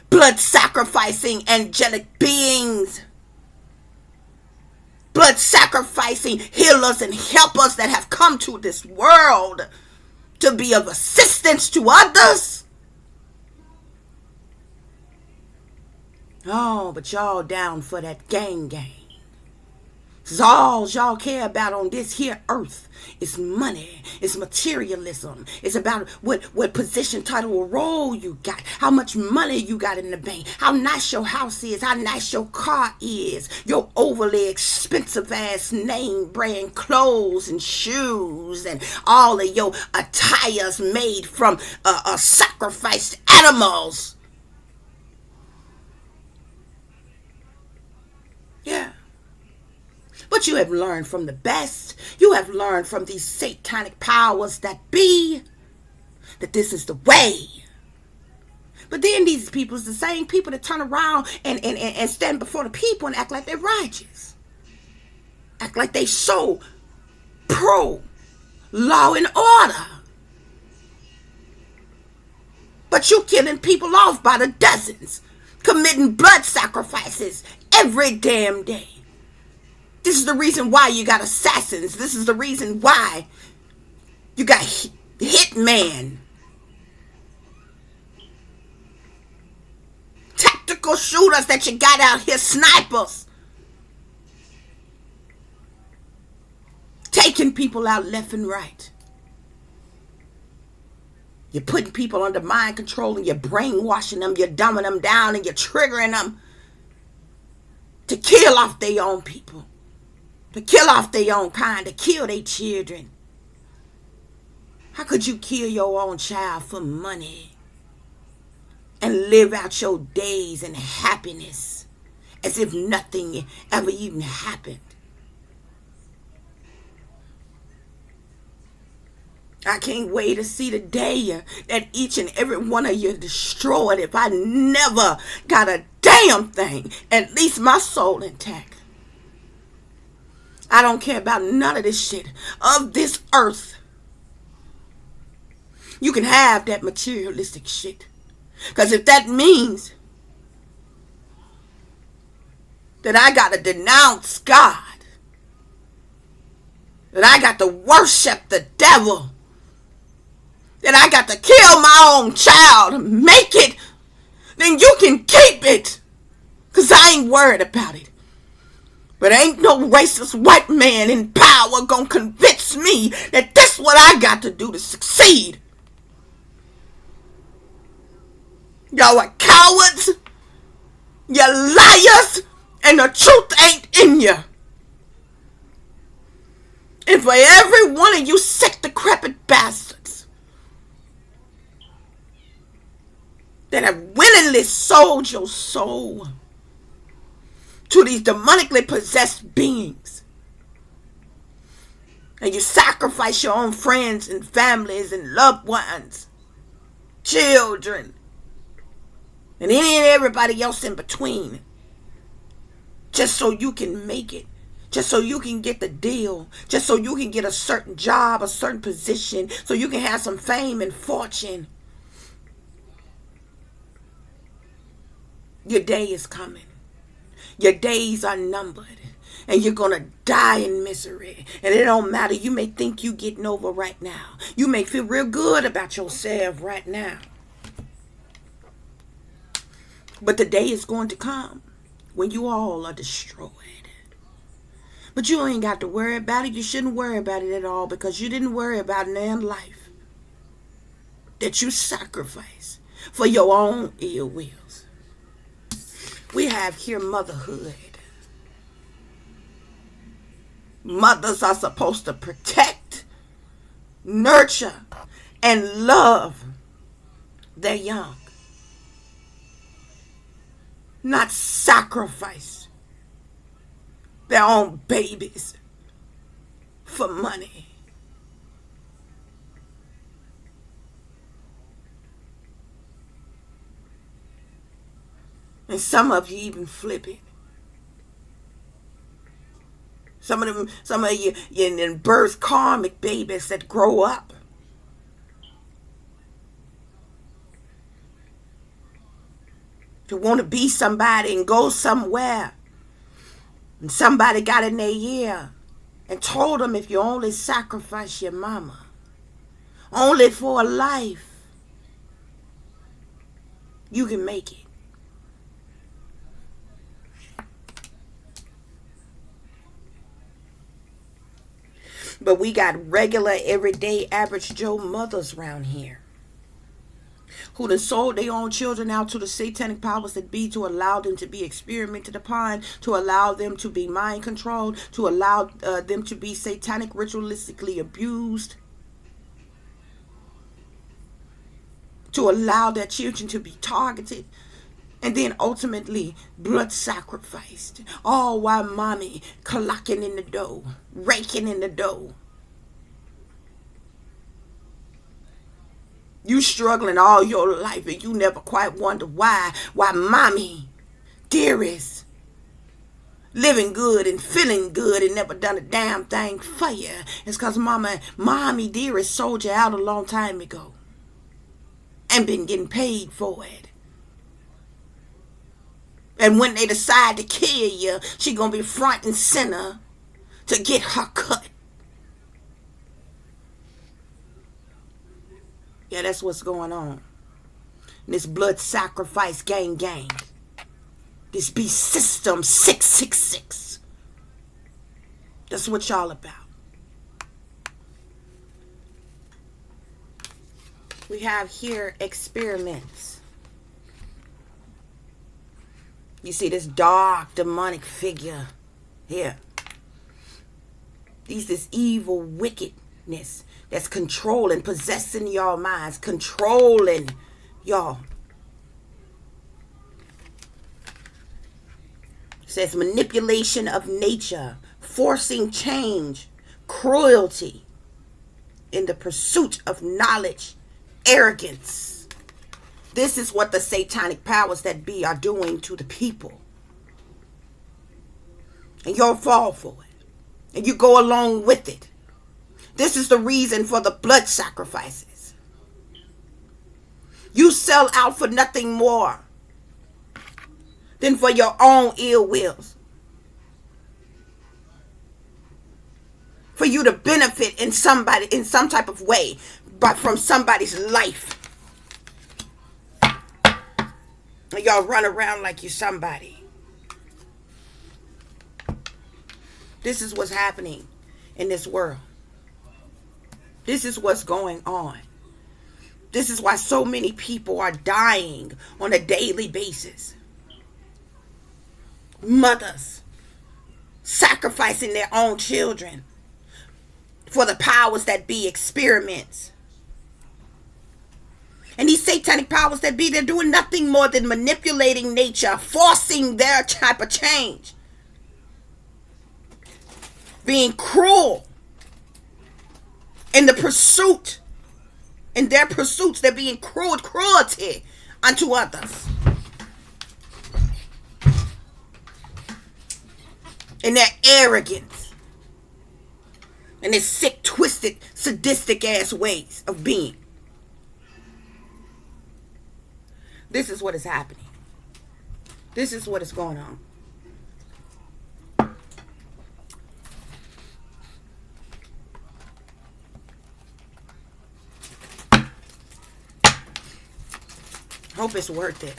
blood sacrificing angelic beings, blood sacrificing healers and helpers that have come to this world to be of assistance to others. Oh, but y'all down for that gang. Cause all y'all care about on this here earth is money, it's materialism. It's about what position, title, or role you got, how much money you got in the bank, how nice your house is, how nice your car is, your overly expensive ass name brand clothes and shoes, and all of your attires made from sacrificed animals. Yeah. But you have learned from the best. You have learned from these satanic powers that be that this is the way. But then these people is the same people that turn around and stand before the people and act like they're righteous. Act like they so pro law and order. But you killing people off by the dozens, committing blood sacrifices every damn day. This is the reason why you got assassins. This is the reason why you got hitman, tactical shooters that you got out here, snipers, taking people out left and right. You're putting people under mind control and you're brainwashing them, you're dumbing them down and you're triggering them to kill off their own people. To kill off their own kind, to kill their children. How could you kill your own child for money and live out your days in happiness as if nothing ever even happened? I can't wait to see the day that each and every one of you destroyed if I never got a damn thing, at least my soul intact. I don't care about none of this shit of this earth. You can have that materialistic shit. Because if that means that I got to denounce God, that I got to worship the devil, that I got to kill my own child, make it, then you can keep it. Because I ain't worried about it. But ain't no racist white man in power gonna convince me that that's what I got to do to succeed. Y'all are cowards, you're liars, and the truth ain't in you. And for every one of you sick, decrepit bastards that have willingly sold your soul to these demonically possessed beings, and you sacrifice your own friends and families and loved ones, children, and any and everybody else in between, just so you can make it, just so you can get the deal, just so you can get a certain job, a certain position, so you can have some fame and fortune. Your day is coming. Your days are numbered. And you're going to die in misery. And it don't matter. You may think you getting over right now. You may feel real good about yourself right now. But the day is going to come when you all are destroyed. But you ain't got to worry about it. You shouldn't worry about it at all, because you didn't worry about it in life that you sacrifice for your own ill wills. We have here motherhood. Mothers are supposed to protect, nurture, and love their young. Not sacrifice their own babies for money. And some of you even flip it. Some of you birth karmic babies that grow up. To want to be somebody and go somewhere. And somebody got in their ear and told them, if you only sacrifice your mama, only for a life, you can make it. But we got regular, everyday, average Joe mothers around here who done sold their own children out to the satanic powers that be, to allow them to be experimented upon, to allow them to be mind controlled, to allow them to be satanic ritualistically abused, to allow their children to be targeted, and then ultimately blood sacrificed, all while mommy clocking in the dough, raking in the dough. You struggling all your life and you never quite wonder why mommy, dearest, living good and feeling good and never done a damn thing for you. It's because mommy, dearest, sold you out a long time ago and been getting paid for it. And when they decide to kill you, she gonna be front and center to get her cut. Yeah, that's what's going on. This blood sacrifice gang. This beast system 666. That's what y'all about. We have here experiments. You see this dark demonic figure here. This evil wickedness that's controlling, possessing y'all minds, controlling y'all. It says manipulation of nature, forcing change, cruelty in the pursuit of knowledge, arrogance. This is what the satanic powers that be are doing to the people. And you'll fall for it. And you go along with it. This is the reason for the blood sacrifices. You sell out for nothing more than for your own ill wills. For you to benefit in some type of way, but from somebody's life. And y'all run around like you're somebody. This is what's happening in this world. This is what's going on. This is why so many people are dying on a daily basis. Mothers sacrificing their own children for the powers that be, experiments. And these satanic powers that be, they're doing nothing more than manipulating nature, forcing their type of change. Being cruel. In their pursuits, they're being cruelty unto others. And their arrogance. And their sick, twisted, sadistic ass ways of being. This is what is happening. This is what is going on. Hope it's worth it.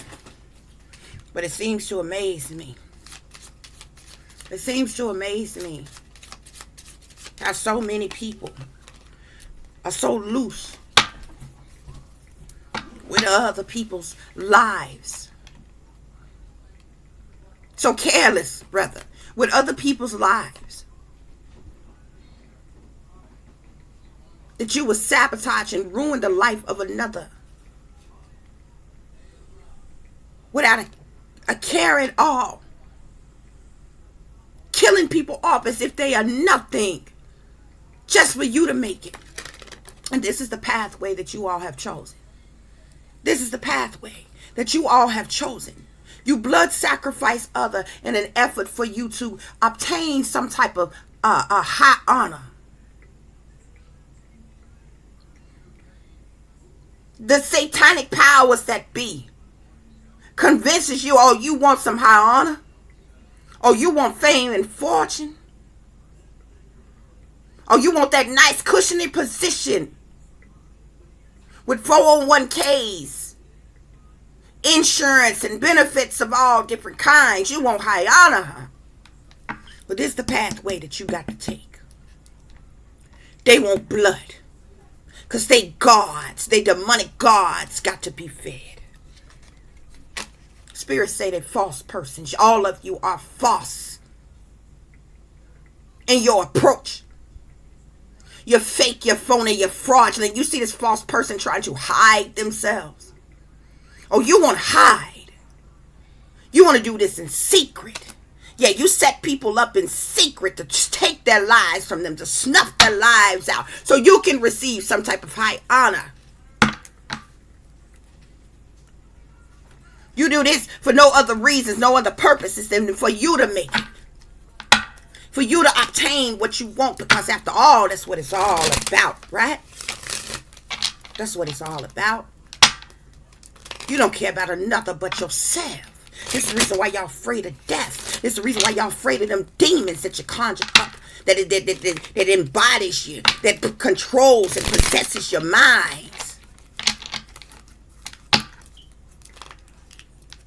But it seems to amaze me. It seems to amaze me how so many people are so loose with other people's lives. So careless, brother, with other people's lives. That you would sabotage and ruin the life of another. Without a care at all. Killing people off as if they are nothing. Just for you to make it. And this is the pathway that you all have chosen. This is the pathway that you all have chosen. You blood sacrifice other in an effort for you to obtain some type of a high honor. The satanic powers that be convinces you, oh, you want some high honor? Oh, you want fame and fortune? Oh, you want that nice cushiony position with 401ks, insurance and benefits of all different kinds. You want high honor, huh? But this is the pathway that you got to take. They want blood. Because they gods, they demonic gods got to be fed. Spirits say they're false persons. All of you are false in your approach. You're fake, you're phony, you're fraudulent. You see this false person trying to hide themselves. Oh, you want to hide. You want to do this in secret. Yeah, you set people up in secret to take their lives from them, to snuff their lives out so you can receive some type of high honor. You do this for no other reasons, no other purposes than for you to make it. For you to obtain what you want, because after all, that's what it's all about, right? That's what it's all about. You don't care about another but yourself. This is the reason why y'all afraid of death. This is the reason why y'all afraid of them demons that you conjure up, that embodies you, that controls and possesses your minds.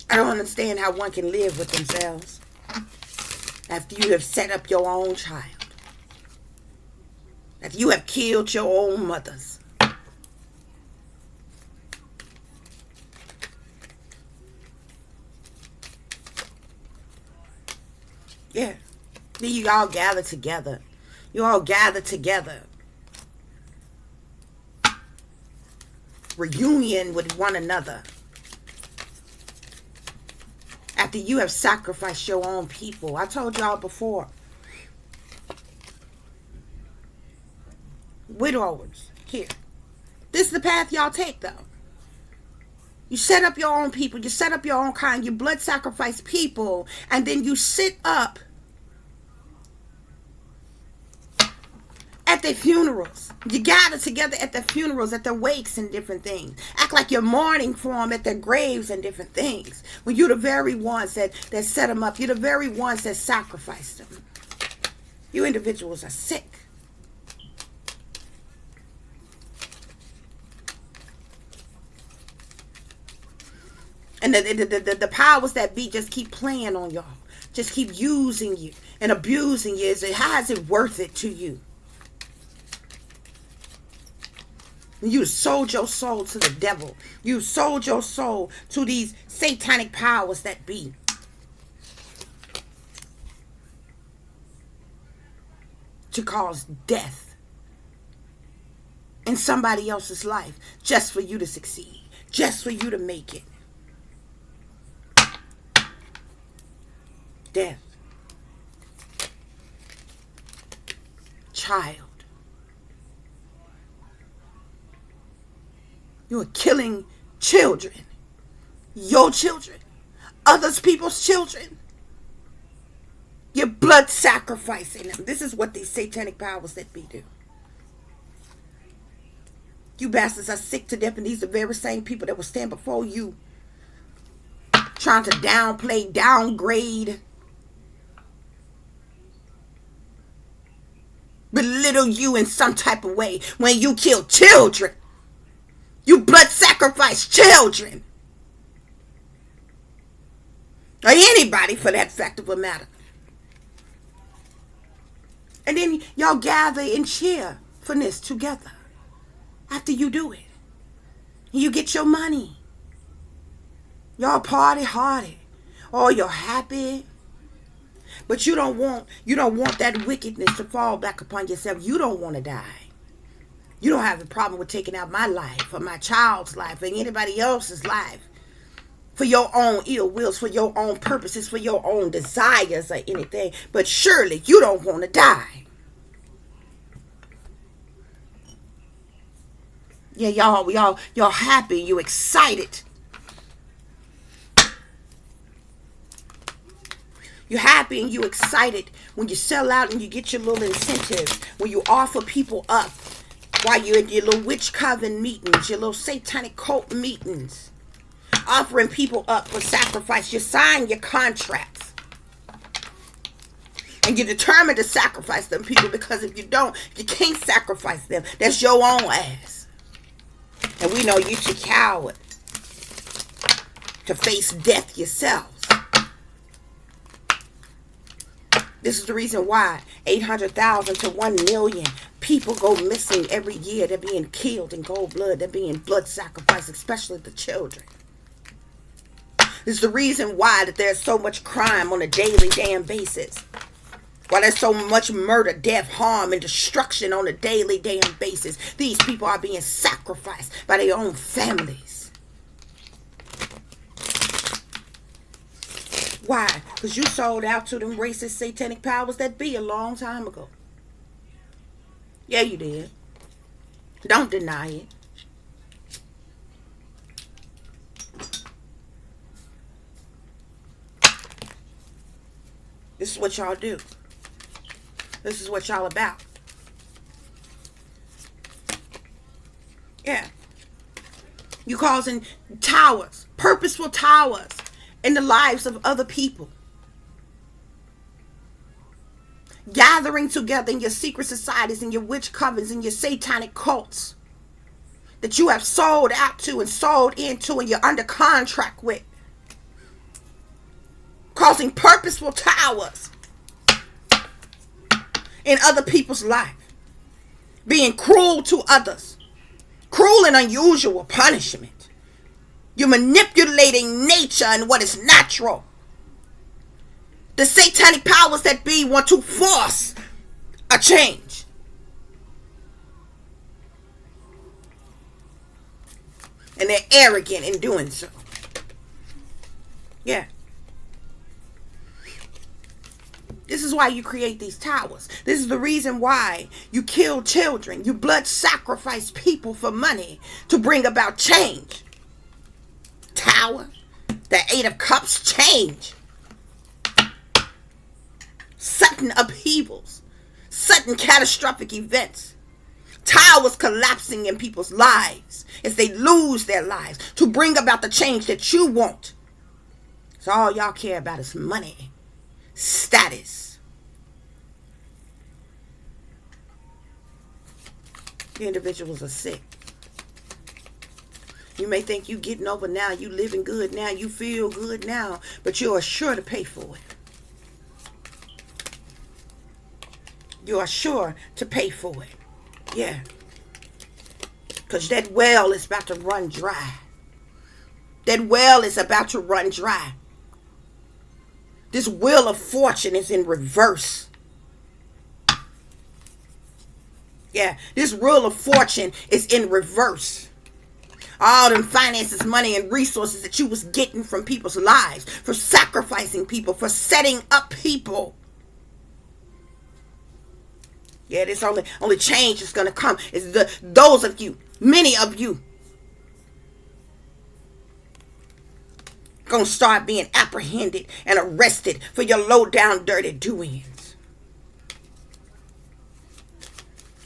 I don't understand how one can live with themselves after you have set up your own child. After you have killed your own mothers. Yeah. Then you all gather together. You all gather together. Reunion with one another. After you have sacrificed your own people. I told y'all before. Widowers. Here. This is the path y'all take, though. You set up your own people. You set up your own kind. You blood sacrifice people. And then you sit up at their funerals. You gather together at their funerals, at their wakes and different things. Act like you're mourning for them at their graves and different things. When you're the very ones that set them up. You're the very ones that sacrificed them. You individuals are sick. And the powers that be just keep playing on y'all. Just keep using you and abusing you. How is it worth it to you? You sold your soul to the devil. You sold your soul to these satanic powers that be. To cause death in somebody else's life. Just for you to succeed. Just for you to make it. Death. Child. You are killing children. Your children. Others people's children. You're blood sacrificing them. This is what these satanic powers that be do. You bastards are sick to death, and these are the very same people that will stand before you trying to downplay, downgrade, belittle you in some type of way when you kill children. You blood sacrifice children. Or anybody for that fact of a matter. And then y'all gather and cheer for this together. After you do it. You get your money. Y'all party hardy. Oh, you're happy. But you don't want that wickedness to fall back upon yourself. You don't want to die. You don't have a problem with taking out my life or my child's life or anybody else's life for your own ill wills, for your own purposes, for your own desires or anything. But surely you don't want to die. Yeah, y'all happy, you excited. You're happy and you excited when you sell out and you get your little incentives, when you offer people up while you're in your little witch coven meetings, your little satanic cult meetings, offering people up for sacrifice. You sign your contracts. And you're determined to sacrifice them people, because if you don't, you can't sacrifice them. That's your own ass. And we know you're too coward to face death yourselves. This is the reason why 800,000 to 1 million people go missing every year. They're being killed in cold blood. They're being blood sacrificed, especially the children. This is the reason why that there's so much crime on a daily damn basis. Why there's so much murder, death, harm, and destruction on a daily damn basis. These people are being sacrificed by their own families. Why? Because you sold out to them racist satanic powers that be a long time ago. Yeah, you did. Don't deny it. This is what y'all do. This is what y'all about. Yeah. You causing towers, purposeful towers, in the lives of other people. Gathering together in your secret societies, in your witch covens, in your satanic cults that you have sold out to and sold into and you're under contract with. Causing purposeful towers in other people's life. Being cruel to others. Cruel and unusual punishment. You're manipulating nature and what is natural. The satanic powers that be want to force a change. And they're arrogant in doing so. Yeah. This is why you create these towers. This is the reason why you kill children. You blood sacrifice people for money to bring about change. Tower, the 8 of Cups, change. Sudden upheavals, sudden catastrophic events. Towers collapsing in people's lives as they lose their lives to bring about the change that you want. So all y'all care about is money, status. You individuals are sick. You may think you getting over now, you living good now, you feel good now, but you are sure to pay for it. You are sure to pay for it. Yeah. Because that well is about to run dry. That well is about to run dry. This wheel of fortune is in reverse. Yeah, this wheel of fortune is in reverse. All them finances, money, and resources that you was getting from people's lives, for sacrificing people, for setting up people. Yeah, this only change is going to come is those of you, many of you, going to start being apprehended and arrested for your low down dirty doings.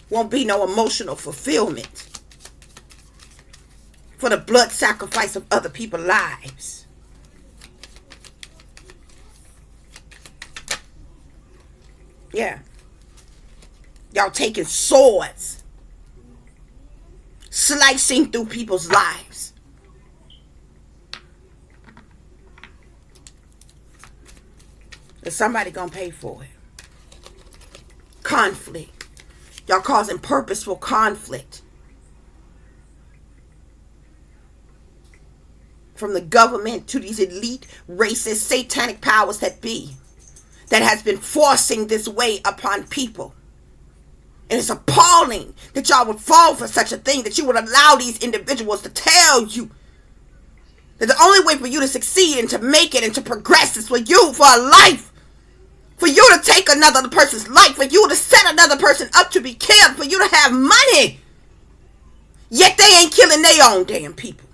Won't be no emotional fulfillment for the blood sacrifice of other people's lives. Yeah. Y'all taking swords, slicing through people's lives. And somebody gonna pay for it. Conflict. Y'all causing purposeful conflict. From the government to these elite, racist, satanic powers that be, that has been forcing this way upon people. And it's appalling that y'all would fall for such a thing, that you would allow these individuals to tell you that the only way for you to succeed and to make it and to progress is for you, for a life. For you to take another person's life, for you to set another person up to be killed, for you to have money. Yet they ain't killing their own damn people.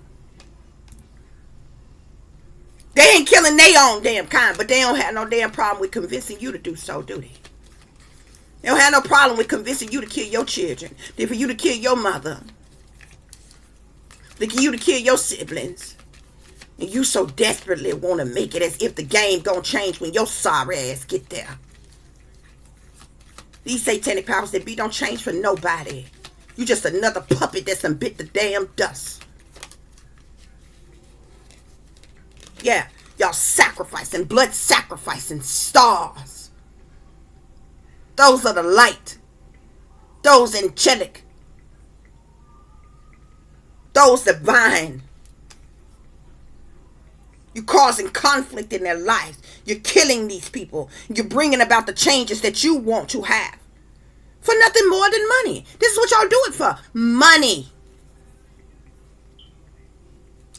They ain't killing their own damn kind, but they don't have no damn problem with convincing you to do so, do they? They don't have no problem with convincing you to kill your children. They're for you to kill your mother. They're for you to kill your siblings. And you so desperately want to make it as if the game gonna change when your sorry ass get there. These satanic powers that be don't change for nobody. You just another puppet that's done bit the damn dust. Yeah, y'all sacrificing, blood sacrificing stars. Those are the light. Those angelic. Those divine. You're causing conflict in their lives. You're killing these people. You're bringing about the changes that you want to have. For nothing more than money. This is what y'all do it for. Money.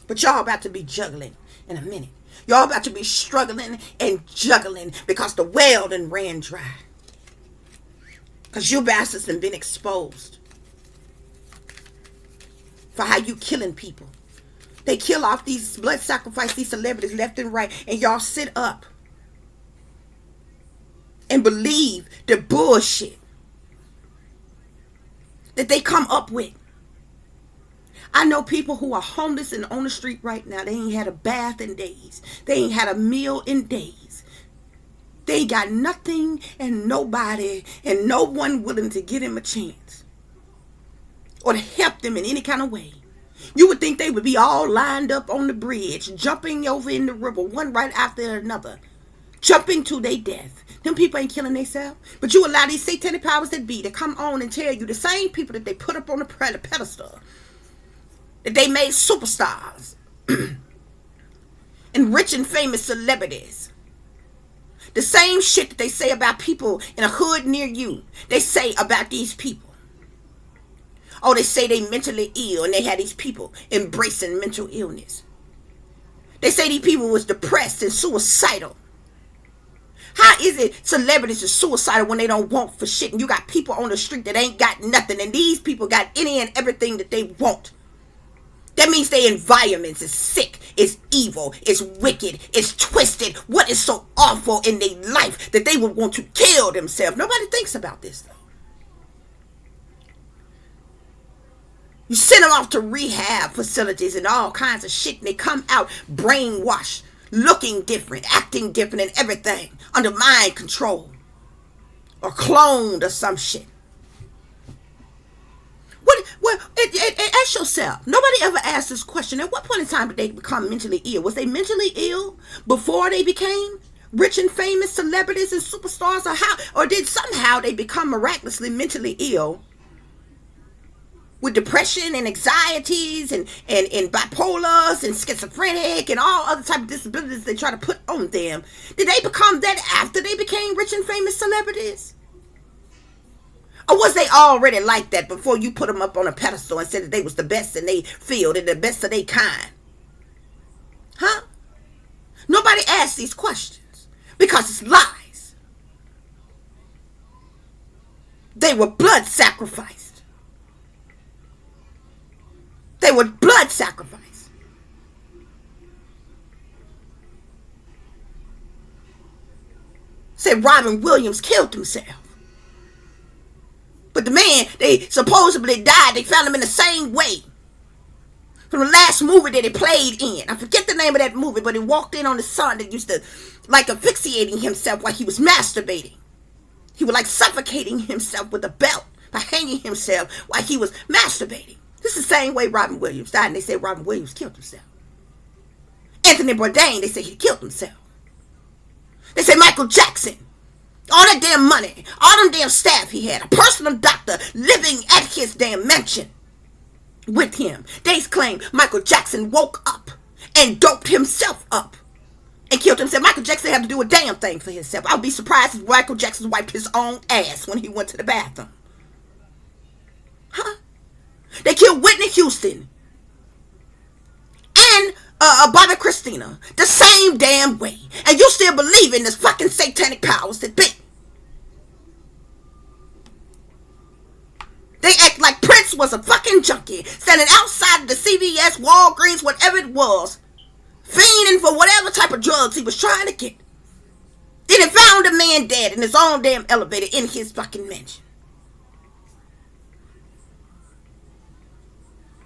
But y'all about to be juggling in a minute. Y'all about to be struggling and juggling because the well done ran dry. Because you bastards have been exposed for how you killing people. They kill off these blood sacrifice, these celebrities left and right, and y'all sit up and believe the bullshit that they come up with. I know people who are homeless and on the street right now. They ain't had a bath in days. They ain't had a meal in days. They ain't got nothing and nobody and no one willing to give them a chance or to help them in any kind of way. You would think they would be all lined up on the bridge, jumping over in the river, one right after another, jumping to their death. Them people ain't killing themselves. But you allow these satanic powers that be to come on and tell you, the same people that they put up on the pedestal, that they made superstars and rich and famous celebrities. The same shit that they say about people in a hood near you, they say about these people. Oh, they say they mentally ill, and they had these people embracing mental illness. They say these people was depressed and suicidal. How is it celebrities are suicidal when they don't want for shit, and you got people on the street that ain't got nothing, and these people got any and everything that they want? That means their environments is sick, it's evil, it's wicked, it's twisted. What is so awful in their life that they would want to kill themselves? Nobody thinks about this, though. You send them off to rehab facilities and all kinds of shit, and they come out brainwashed, looking different, acting different, and everything under mind control or cloned or some shit. Ask yourself. Nobody ever asked this question. At what point in time did they become mentally ill? Was they mentally ill before they became rich and famous celebrities and superstars, or did somehow they become miraculously mentally ill with depression and anxieties and bipolars and schizophrenic and all other type of disabilities they try to put on them? Did they become that after they became rich and famous celebrities? Or was they already like that before you put them up on a pedestal and said that they was the best in their field and the best of their kind? Huh? Nobody asks these questions because it's lies. They were blood sacrificed. They were blood sacrificed. Said Robin Williams killed himself. But the man, they supposedly died. They found him in the same way. From the last movie that he played in. I forget the name of that movie, but he walked in on his son that used to like asphyxiating himself while he was masturbating. He was like suffocating himself with a belt by hanging himself while he was masturbating. This is the same way Robin Williams died, and they say Robin Williams killed himself. Anthony Bourdain, they say he killed himself. They say Michael Jackson, all that damn money, all them damn staff he had, a personal doctor living at his damn mansion with him. They claim Michael Jackson woke up and doped himself up and killed himself. Michael Jackson had to do a damn thing for himself. I would be surprised if Michael Jackson wiped his own ass when he went to the bathroom. Huh? They killed Whitney Houston and Bobby Christina the same damn way. And you still believe in this fucking satanic powers that be. They act like Prince was a fucking junkie, standing outside of the CVS, Walgreens, whatever it was, fiending for whatever type of drugs he was trying to get. Then they found the man dead in his own damn elevator in his fucking mansion.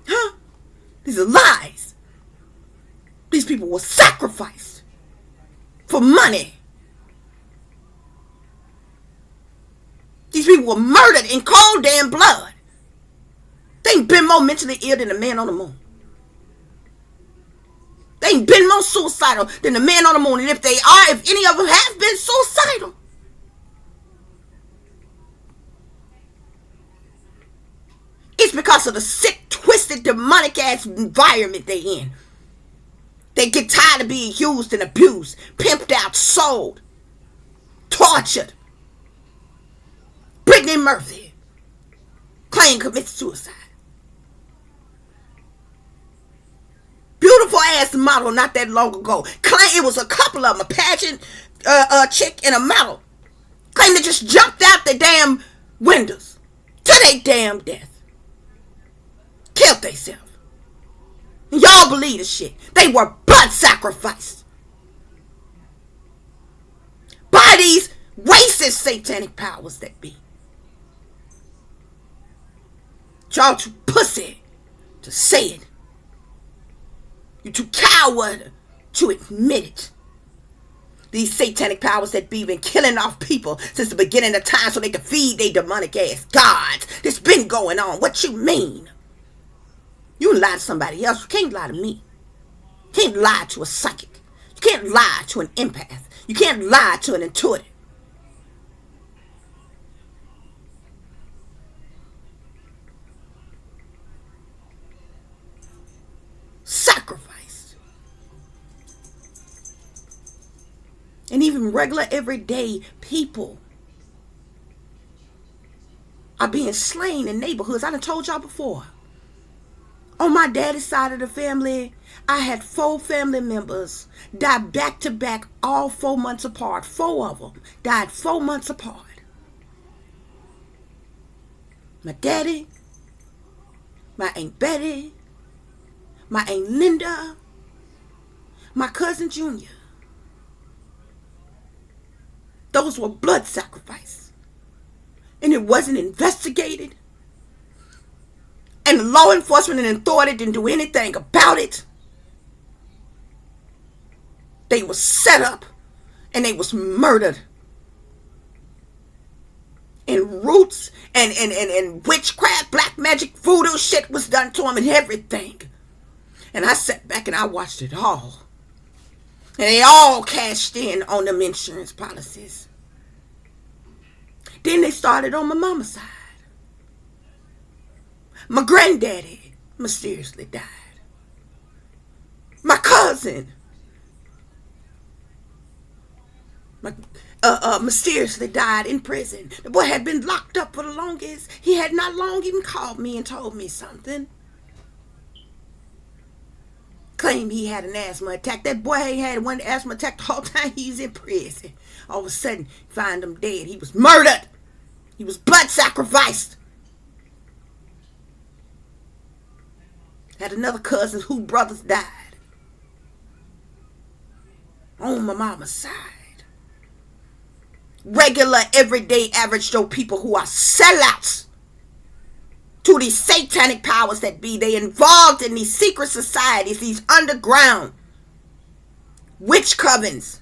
Huh? These are lies. These people were sacrificed for money. These people were murdered in cold damn blood. They ain't been more mentally ill than the man on the moon. They ain't been more suicidal than the man on the moon. And if they are, if any of them have been suicidal, it's because of the sick, twisted, demonic ass environment they in. They get tired of being used and abused, pimped out, sold, tortured. Brittany Murphy claimed commits suicide. Beautiful ass model not that long ago. Claimed it was a couple of them, a pageant chick and a model. Claimed they just jumped out the damn windows to their damn death. Killed themselves. And y'all believe this shit. They were blood sacrificed by these racist satanic powers that be. Y'all too pussy to say it. You too coward to admit it. These satanic powers that be been killing off people since the beginning of time so they can feed their demonic ass gods. This been going on. What you mean? You lie to somebody else. You can't lie to me. You can't lie to a psychic. You can't lie to an empath. You can't lie to an intuitive. Sacrificed. And even regular everyday people are being slain in neighborhoods. I done told y'all before. On my daddy's side of the family, I had 4 family members die back to back, all 4 months apart. 4 of them died 4 months apart. My daddy, my Aunt Betty, my Aunt Linda, my cousin Junior. Those were blood sacrifice. And it wasn't investigated. And the law enforcement and authority didn't do anything about it. They were set up and they was murdered. And roots and witchcraft, black magic, voodoo shit was done to them and everything. And I sat back and I watched it all. And they all cashed in on them insurance policies. Then they started on my mama's side. My granddaddy mysteriously died. My cousin mysteriously died in prison. The boy had been locked up for the longest. He had not long even called me and told me something. Claimed he had an asthma attack. That boy ain't had one asthma attack the whole time he was in prison. All of a sudden, find him dead. He was murdered. He was blood sacrificed. Had another cousin whose brothers died. On my mama's side. Regular, everyday, average Joe people who are sellouts to these satanic powers that be. They involved in these secret societies, these underground witch covens,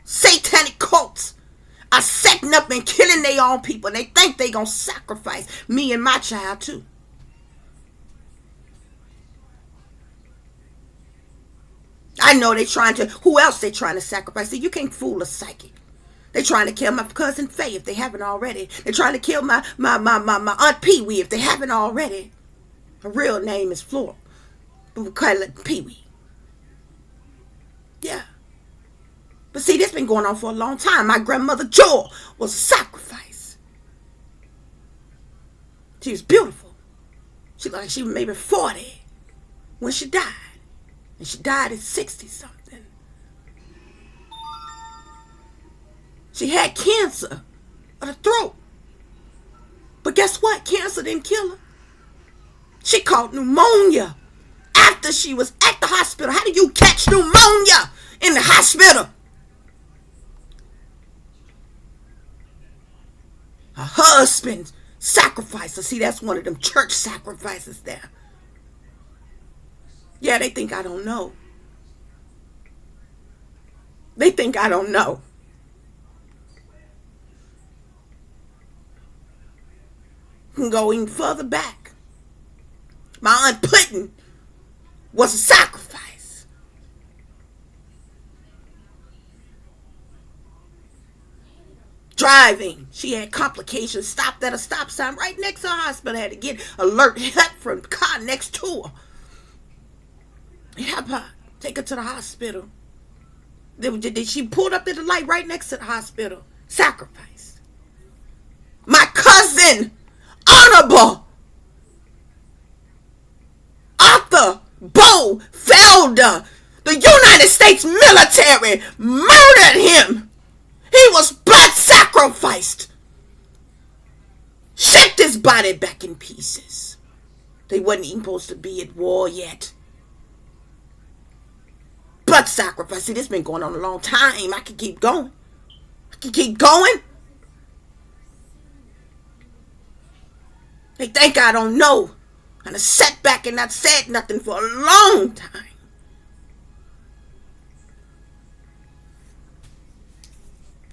satanic cults, are setting up and killing their own people. They think they gonna sacrifice me and my child too. I know they trying to, who else they trying to sacrifice? See, you can't fool a psychic. They trying to kill my cousin Faye if they haven't already. They're trying to kill my Aunt Pee Wee if they haven't already. Her real name is Flora, but we call it Pee Wee. Yeah. But see, this been going on for a long time. My grandmother Joel was a sacrifice. She was beautiful. She looked like she was maybe 40 when she died. And she died at 60 something. She had cancer of the throat. But guess what? Cancer didn't kill her. She caught pneumonia after she was at the hospital. How do you catch pneumonia in the hospital? Her husband sacrificed her. See, that's one of them church sacrifices there. Yeah, they think I don't know. They think I don't know. Can go even further back. My Aunt Puddin was a sacrifice. Driving, she had complications. Stopped at a stop sign right next to her hospital. Had to get alert help from the car next to her. Help her, take her to the hospital. She pulled up at the light right next to the hospital. Sacrifice. My cousin, Honorable Arthur Bo Felder, the United States military murdered him. He was blood sacrificed. Shipped his body back in pieces. They wasn't even supposed to be at war yet. Blood sacrifice. See, this been going on a long time. I can keep going. They think I don't know. And I sat back and not said nothing for a long time.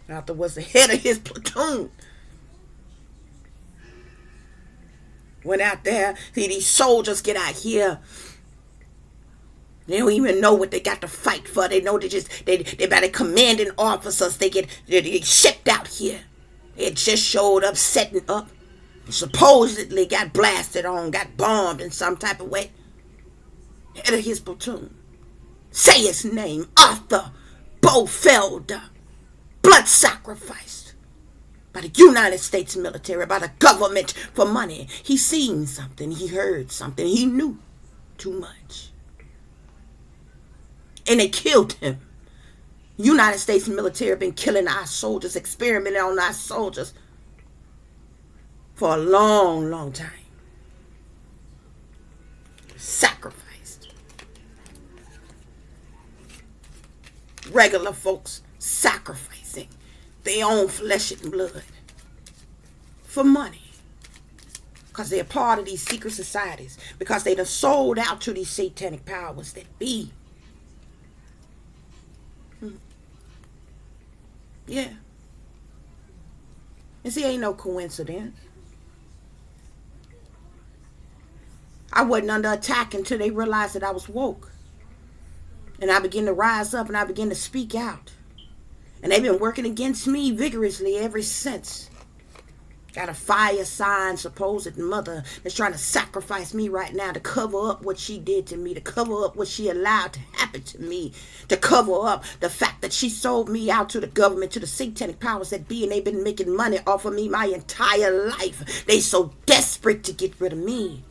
Arthur was the head of his platoon. Went out there. See, these soldiers get out here. They don't even know what they got to fight for. They know they by the commanding officers. They get shipped out here. They had just showed up, setting up. And supposedly got blasted on, got bombed in some type of way. Head of his platoon. Say his name. Arthur Bofelder. Blood sacrificed by the United States military, by the government for money. He seen something. He heard something. He knew too much. And they killed him. United States military been killing our soldiers, experimenting on our soldiers for a long, long time. Sacrificed. Regular folks sacrificing their own flesh and blood for money. Because they're part of these secret societies. Because they done sold out to these satanic powers that be. Yeah. And see, ain't no coincidence. I wasn't under attack until they realized that I was woke. And I began to rise up and I began to speak out. And they've been working against me vigorously ever since. Got a fire sign, supposed mother that's trying to sacrifice me right now to cover up what she did to me, to cover up what she allowed to happen to me, to cover up the fact that she sold me out to the government, to the satanic powers that be, and they've been making money off of me my entire life. They so desperate to get rid of me.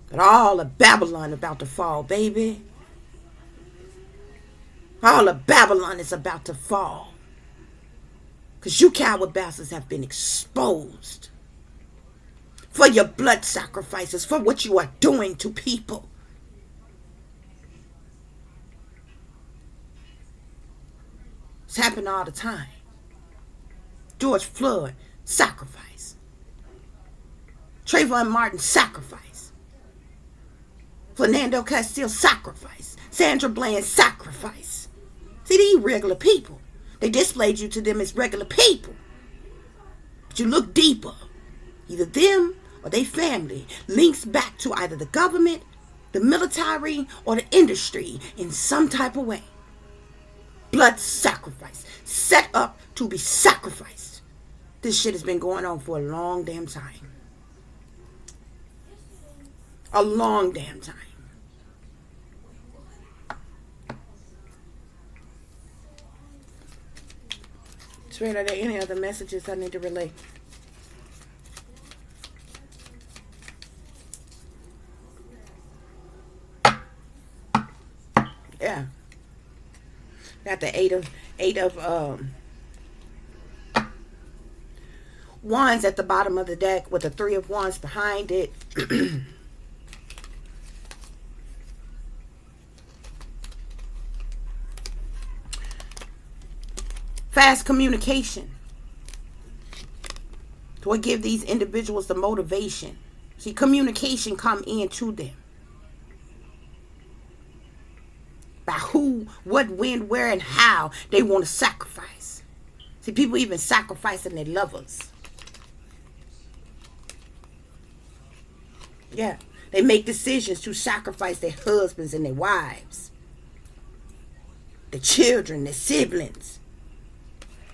But all of Babylon about to fall, baby. All of Babylon is about to fall. Because you coward bastards have been exposed for your blood sacrifices, for what you are doing to people. It's happening all the time. George Floyd, sacrifice. Trayvon Martin, sacrifice. Fernando Castillo, sacrifice. Sandra Bland, sacrifice. See, these regular people. They displayed you to them as regular people. But you look deeper. Either them or their family links back to either the government, the military, or the industry in some type of way. Blood sacrifice. Set up to be sacrificed. This shit has been going on for a long damn time. A long damn time. Spirit, are there any other messages I need to relay? Yeah. Got the eight of wands at the bottom of the deck with the 3 of wands behind it. Fast communication. To give these individuals the motivation. See, communication come into them. By who, what, when, where, and how they want to sacrifice. See, people even sacrificing their lovers. Yeah. They make decisions to sacrifice their husbands and their wives. Their children, their siblings.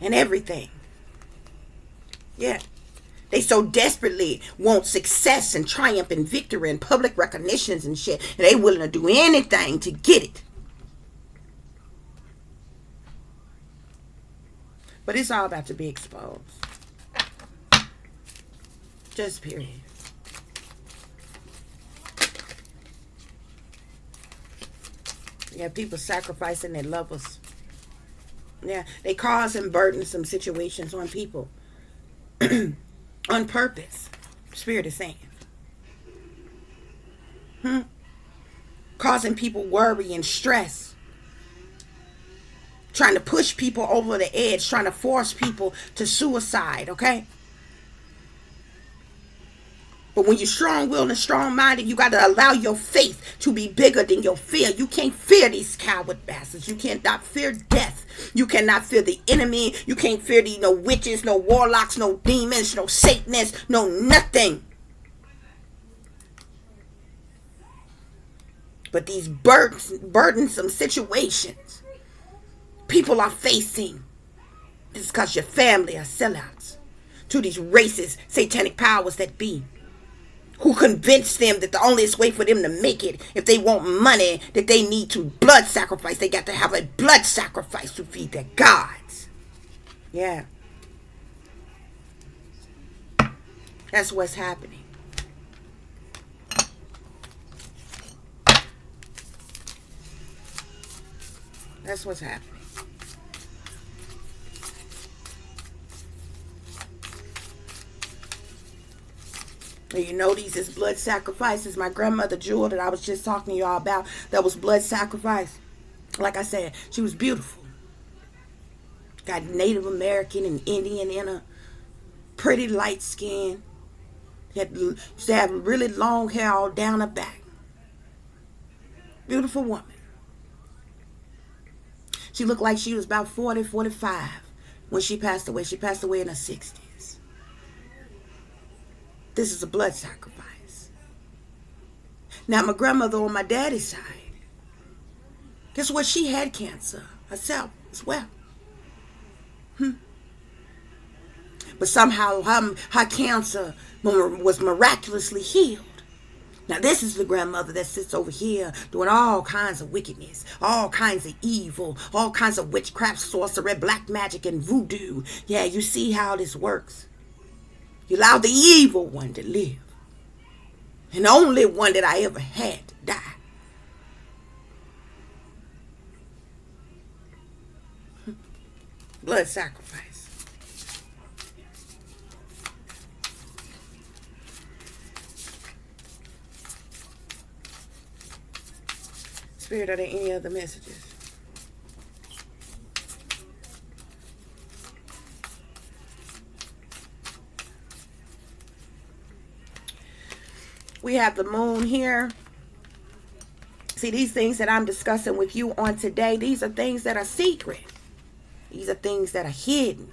And everything. Yeah. They so desperately want success and triumph and victory and public recognitions and shit. And they willing to do anything to get it. But it's all about to be exposed. Just period. Yeah, people sacrificing their lovers. Yeah, they cause and burdensome situations on people. On purpose. Spirit is saying. Causing people worry and stress. Trying to push people over the edge. Trying to force people to suicide, okay? But when you're strong-willed and strong-minded, you got to allow your faith to be bigger than your fear. You can't fear these coward bastards. You cannot fear death. You cannot fear the enemy. You can't fear no witches, no warlocks, no demons, no Satanists, no nothing. But these burdensome situations people are facing, it's because your family are sellouts to these racist, satanic powers that be. Who convinced them that the only way for them to make it, if they want money, that they need to blood sacrifice. They got to have a blood sacrifice to feed their gods. Yeah. That's what's happening. That's what's happening. You know, these is blood sacrifices. My grandmother Jewel that I was just talking to y'all about, that was blood sacrifice. Like I said, she was beautiful. Got Native American and Indian in her. Pretty light skin. Used to have really long hair all down her back. Beautiful woman. She looked like she was about 40, 45 when she passed away. She passed away in her 60s. This is a blood sacrifice. Now, my grandmother on my daddy's side, guess what? She had cancer herself as well. But somehow her cancer was miraculously healed. Now, this is the grandmother that sits over here doing all kinds of wickedness, all kinds of evil, all kinds of witchcraft, sorcery, black magic, and voodoo. Yeah, you see how this works. You allow the evil one to live. And the only one that I ever had to die. Blood sacrifice. Spirit, are there any other messages? We have the moon here. See, these things that I'm discussing with you on today, these are things that are secret. These are things that are hidden.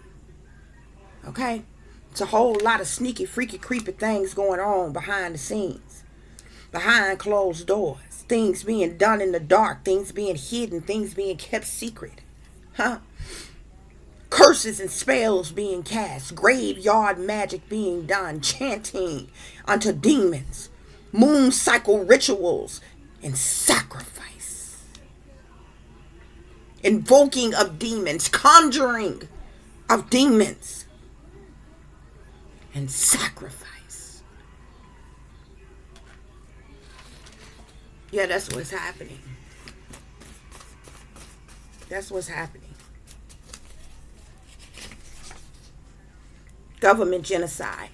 Okay? It's a whole lot of sneaky, freaky, creepy things going on behind the scenes. Behind closed doors. Things being done in the dark. Things being hidden. Things being kept secret. Huh? Curses and spells being cast. Graveyard magic being done. Chanting unto demons. Moon cycle rituals. And sacrifice. Invoking of demons. Conjuring of demons. And sacrifice. Yeah, that's what's happening. That's what's happening. Government genocide.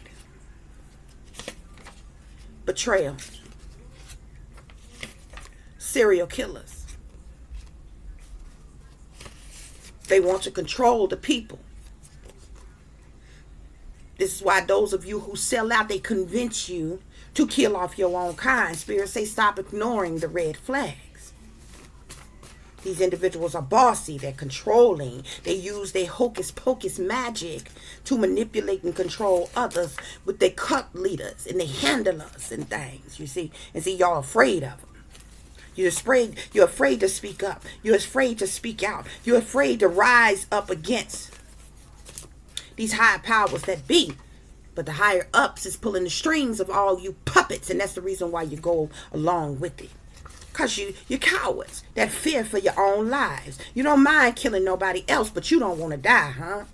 Betrayal. Serial killers. They want to control the people. This is why those of you who sell out, they convince you to kill off your own kind. Spirits say stop ignoring the red flags. These individuals are bossy. They're controlling. They use their hocus pocus magic to manipulate and control others with their cult leaders and their handlers and things. You see, and see, y'all afraid of them. You're afraid to speak up. You're afraid to speak out. You're afraid to rise up against these high powers that be. But the higher ups is pulling the strings of all you puppets, and that's the reason why you go along with it. Because you're cowards that fear for your own lives. You don't mind killing nobody else, but you don't want to die, huh?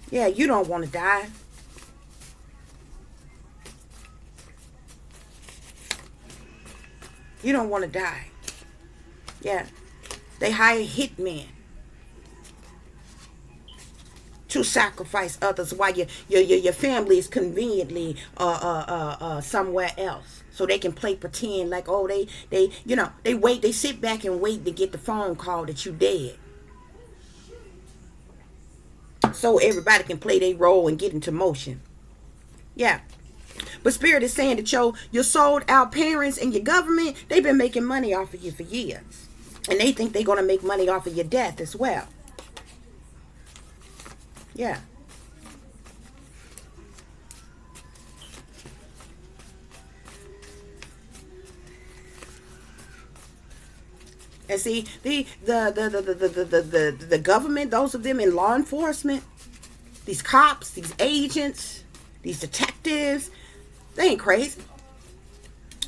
Yeah, you don't want to die. You don't want to die. Yeah. They hire hitmen to sacrifice others while your family is conveniently somewhere else. So they can play pretend like, oh, they sit back and wait to get the phone call that you dead. So everybody can play their role and get into motion. Yeah. But Spirit is saying that your sold out parents and your government, they've been making money off of you for years. And they think they're going to make money off of your death as well. Yeah. And see, the government, those of them in law enforcement, these cops, these agents, these detectives, they ain't crazy.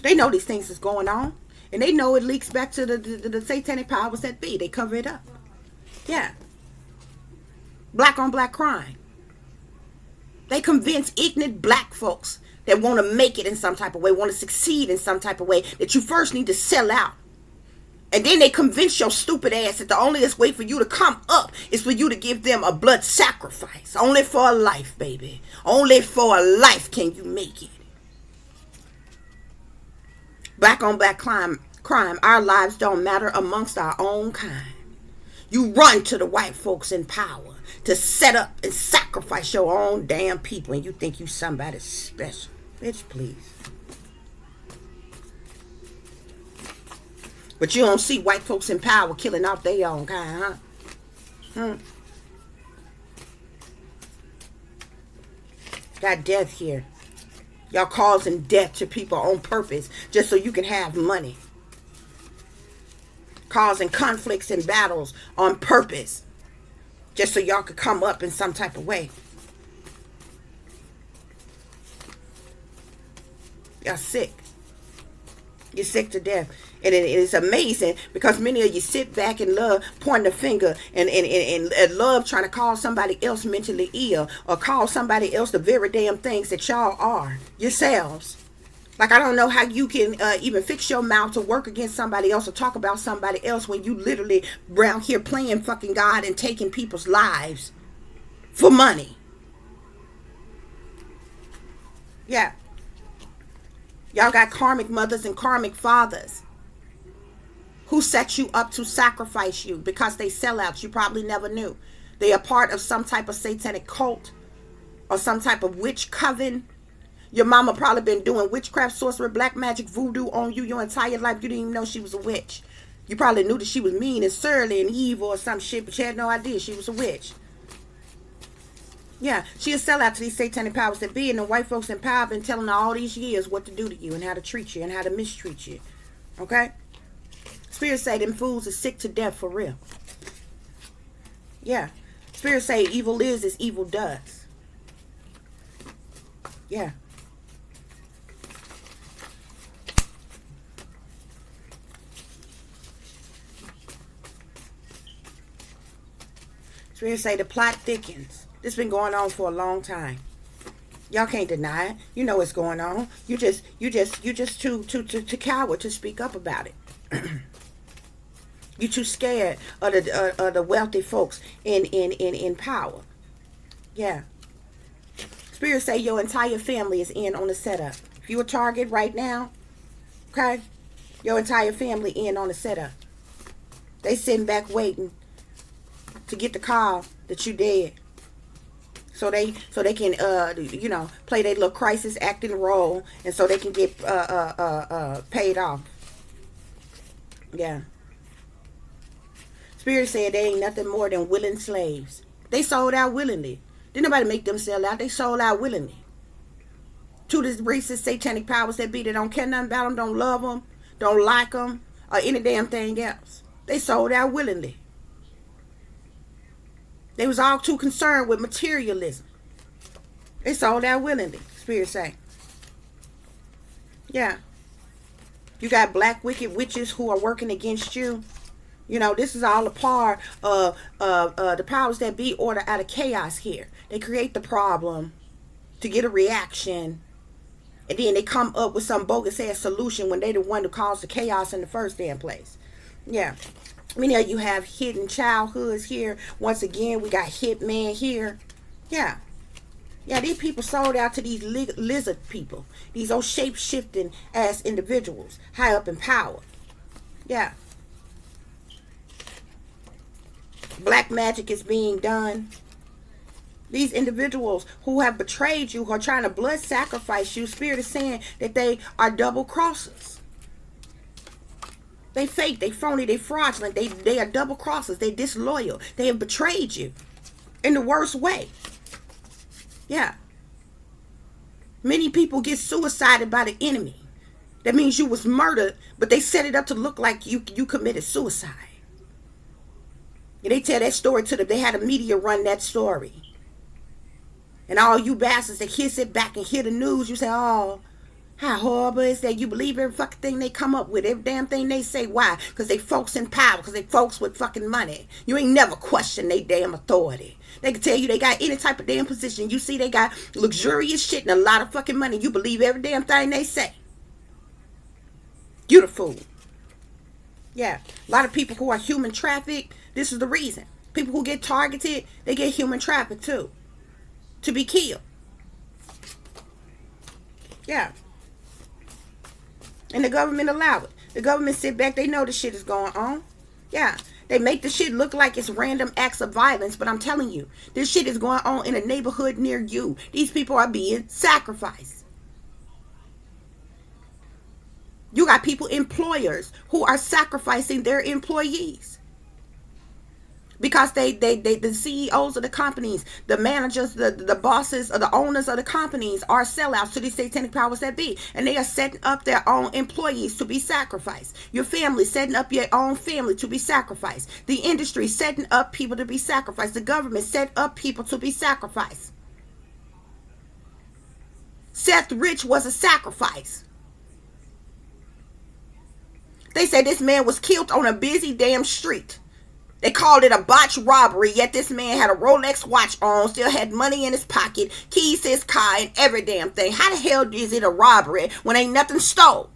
They know these things is going on. And they know it leaks back to the satanic powers that be. They cover it up. Yeah. Black on black crime. They convince ignorant black folks that want to make it in some type of way, want to succeed in some type of way, that you first need to sell out. And then they convince your stupid ass that the only way for you to come up is for you to give them a blood sacrifice. Only for a life, baby. Only for a life can you make it. Black on black crime. Our lives don't matter amongst our own kind. You run to the white folks in power to set up and sacrifice your own damn people, and you think you somebody special. Bitch, please. But you don't see white folks in power killing off their own kind, huh? Got death here. Y'all causing death to people on purpose just so you can have money. Causing conflicts and battles on purpose just so y'all could come up in some type of way. Y'all sick. You're sick to death. And it is amazing because many of you sit back and love pointing the finger and love trying to call somebody else mentally ill or call somebody else the very damn things that y'all are yourselves. Like, I don't know how you can even fix your mouth to work against somebody else or talk about somebody else when you literally around here playing fucking God and taking people's lives for money. Yeah. Y'all got karmic mothers and karmic fathers who set you up to sacrifice you because they sell out. You probably never knew. They are part of some type of satanic cult or some type of witch coven. Your mama probably been doing witchcraft, sorcery, black magic, voodoo on you your entire life. You didn't even know she was a witch. You probably knew that she was mean and surly and evil or some shit, but you had no idea she was a witch. Yeah, she'll sell out to these satanic powers that be, and the white folks in power been telling her all these years what to do to you and how to treat you and how to mistreat you. Okay? Spirits say them fools are sick to death for real. Yeah. Spirits say evil is as evil does. Yeah. Spirits say the plot thickens. This been going on for a long time. Y'all can't deny it. You know what's going on. You just too coward to speak up about it. You too scared of the wealthy folks in power. Yeah. Spirits say your entire family is in on the setup. If you a target right now, okay, your entire family in on the setup. They sitting back waiting to get the call that you dead. So they can play their little crisis acting role, and so they can get paid off. Yeah. Spirit said they ain't nothing more than willing slaves. They sold out willingly. Didn't nobody make them sell out. They sold out willingly. To this racist satanic powers that be that don't care nothing about them, don't love them, don't like them, or any damn thing else. They sold out willingly. They was all too concerned with materialism. They sold out willingly, Spirit say. Yeah. You got black wicked witches who are working against you. You know, this is all a part of the powers that be order out of chaos here. They create the problem to get a reaction, and then they come up with some bogus ass solution when they the one who caused the chaos in the first damn place. Yeah. Many of you have hidden childhoods here. Once again, we got hitman here. Yeah. Yeah, these people sold out to these lizard people. These old shape-shifting ass individuals high up in power. Yeah. Black magic is being done. These individuals who have betrayed you, who are trying to blood sacrifice you, Spirit is saying that they are double crossers. They fake, they phony, they fraudulent, they are double crossers, they disloyal. They have betrayed you in the worst way. Yeah. Many people get suicided by the enemy. That means you was murdered, but they set it up to look like you committed suicide. And they tell that story to them. They had a media run that story. And all you bastards that hear sit back and hear the news, you say, oh, how horrible is that? You believe every fucking thing they come up with, every damn thing they say. Why? Because they folks in power, because they folks with fucking money. You ain't never question they damn authority. They can tell you they got any type of damn position. You see they got luxurious shit and a lot of fucking money. You believe every damn thing they say. You the fool. Yeah. A lot of people who are human trafficked, this is the reason. People who get targeted, they get human trafficked too. To be killed. Yeah. And the government allow it. The government sit back. They know the shit is going on. Yeah. They make the shit look like it's random acts of violence. But I'm telling you, this shit is going on in a neighborhood near you. These people are being sacrificed. You got people, employers, who are sacrificing their employees. Because the CEOs of the companies, the managers, the bosses, or the owners of the companies are sellouts to these satanic powers that be. And they are setting up their own employees to be sacrificed. Your family setting up your own family to be sacrificed. The industry setting up people to be sacrificed. The government set up people to be sacrificed. Seth Rich was a sacrifice. They said this man was killed on a busy damn street. They called it a botched robbery, yet this man had a Rolex watch on, still had money in his pocket, keys to his car, and every damn thing. How the hell is it a robbery when ain't nothing stole?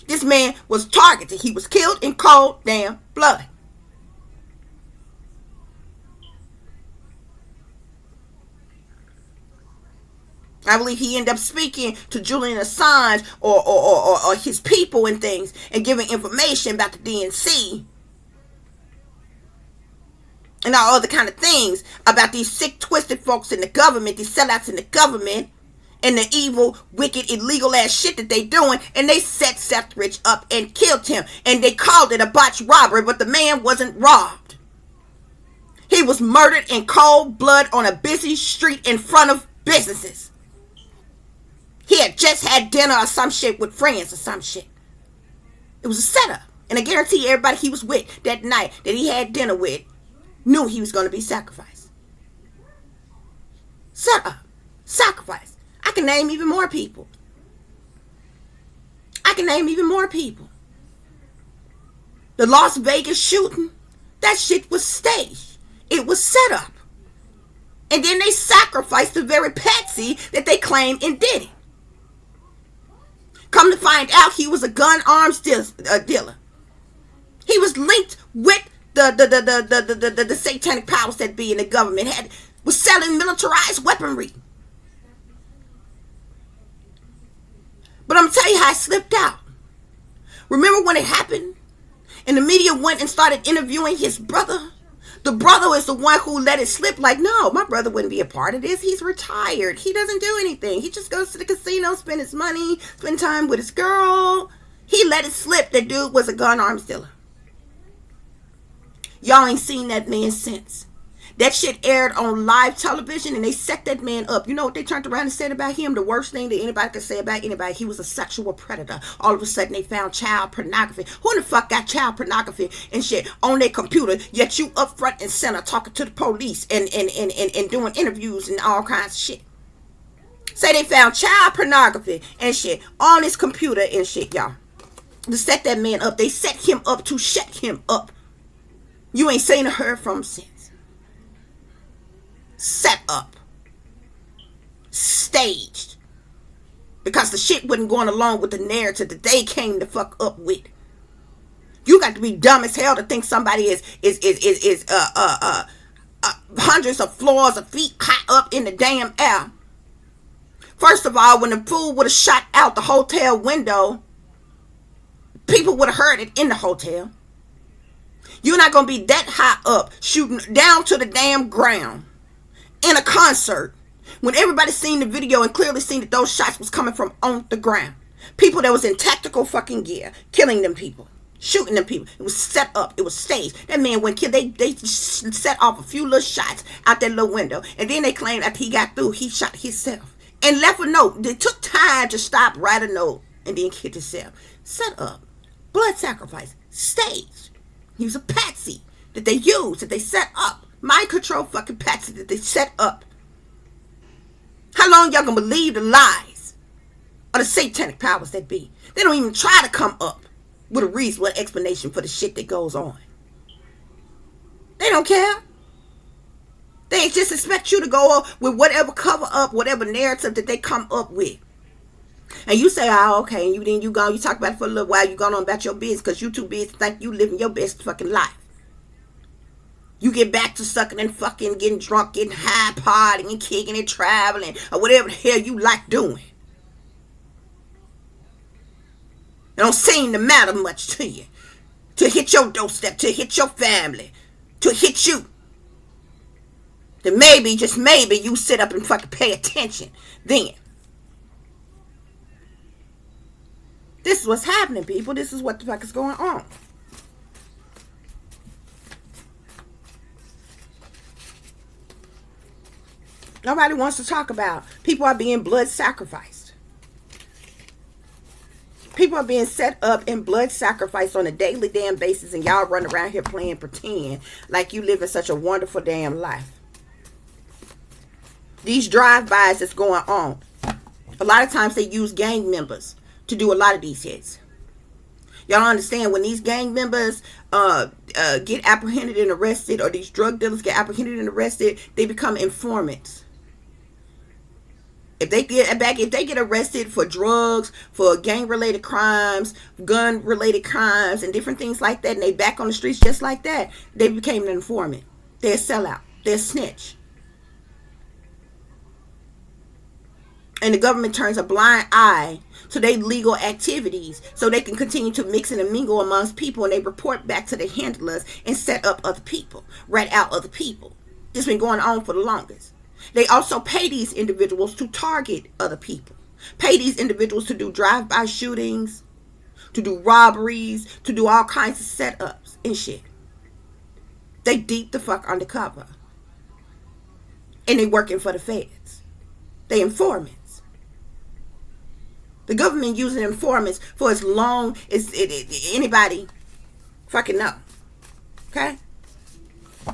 This man was targeted. He was killed in cold damn blood. I believe he ended up speaking to Julian Assange or his people and things and giving information about the DNC and all other kind of things about these sick, twisted folks in the government, these sellouts in the government, and the evil, wicked, illegal ass shit that they doing, and they set Seth Rich up and killed him, and they called it a botched robbery, but the man wasn't robbed. He was murdered in cold blood on a busy street in front of businesses. He had just had dinner or some shit with friends or some shit. It was a setup. And I guarantee everybody he was with that night that he had dinner with knew he was going to be sacrificed. Set up. Sacrifice. I can name even more people. The Las Vegas shooting, that shit was staged. It was set up. And then they sacrificed the very patsy that they claimed and did it. Come to find out, he was a gun arms dealer. He was linked with the satanic powers that be in the government. Was selling militarized weaponry. But I'm going to tell you how I slipped out. Remember when it happened? And the media went and started interviewing his brother? The brother is the one who let it slip. Like, no, my brother wouldn't be a part of this. He's retired. He doesn't do anything. He just goes to the casino, spend his money, spend time with his girl. He let it slip that dude was a gun arms dealer. Y'all ain't seen that man since. That shit aired on live television and they set that man up. You know what they turned around and said about him? The worst thing that anybody could say about anybody. He was a sexual predator. All of a sudden they found child pornography. Who the fuck got child pornography and shit on their computer? Yet you up front and center talking to the police and doing interviews and all kinds of shit. Say they found child pornography and shit on his computer and shit, y'all. To set that man up. They set him up to shut him up. You ain't seen or heard from him since. Set up. Staged. Because the shit wasn't going along with the narrative that they came to fuck up with. You got to be dumb as hell to think somebody is hundreds of floors of feet high up in the damn air. First of all, when the fool would have shot out the hotel window, people would have heard it in the hotel. You're not going to be that high up, shooting down to the damn ground in a concert when everybody seen the video and clearly seen that those shots was coming from on the ground. People that was in tactical fucking gear, killing them people, shooting them people. It was set up. It was staged. That man went killed. They set off a few little shots out that little window. And then they claimed after he got through, he shot himself. And left a note. They took time to stop, write a note, and then kill himself. Set up. Blood sacrifice. Staged. He was a patsy that they used, that they set up. Mind control fucking patsy that they set up. How long y'all gonna believe the lies of the satanic powers that be? They don't even try to come up with a reasonable explanation for the shit that goes on. They don't care. They just expect you to go up with whatever cover up, whatever narrative that they come up with. And you say, oh, okay, and you talk about it for a little while, you gone on about your business because you too busy to think you living your best fucking life. You get back to sucking and fucking, getting drunk, getting high, partying and kicking and traveling, or whatever the hell you like doing. It don't seem to matter much to you. To hit your doorstep, to hit your family, to hit you. Then maybe, just maybe, you sit up and fucking pay attention then. This is what's happening, people. This is what the fuck is going on. Nobody wants to talk about. People are being blood sacrificed. People are being set up and blood sacrificed on a daily damn basis, and y'all run around here playing pretend like you living such a wonderful damn life. These drive-bys that's going on, a lot of times they use gang members to do a lot of these hits. Y'all understand when these gang members get apprehended and arrested, or these drug dealers get apprehended and arrested, they become informants. If they get arrested for drugs, for gang-related crimes, gun-related crimes, and different things like that, and they back on the streets just like that, they became an informant. They're a sellout. They're a snitch. And the government turns a blind eye to their legal activities so they can continue to mix and mingle amongst people, and they report back to the handlers and set up other people, rat out other people. This has been going on for the longest. They also pay these individuals to target other people, pay these individuals to do drive-by shootings, to do robberies, to do all kinds of setups and shit. They deep the fuck undercover. And they working for the feds. They informants. The government using informants for as long as anybody fucking know. Okay?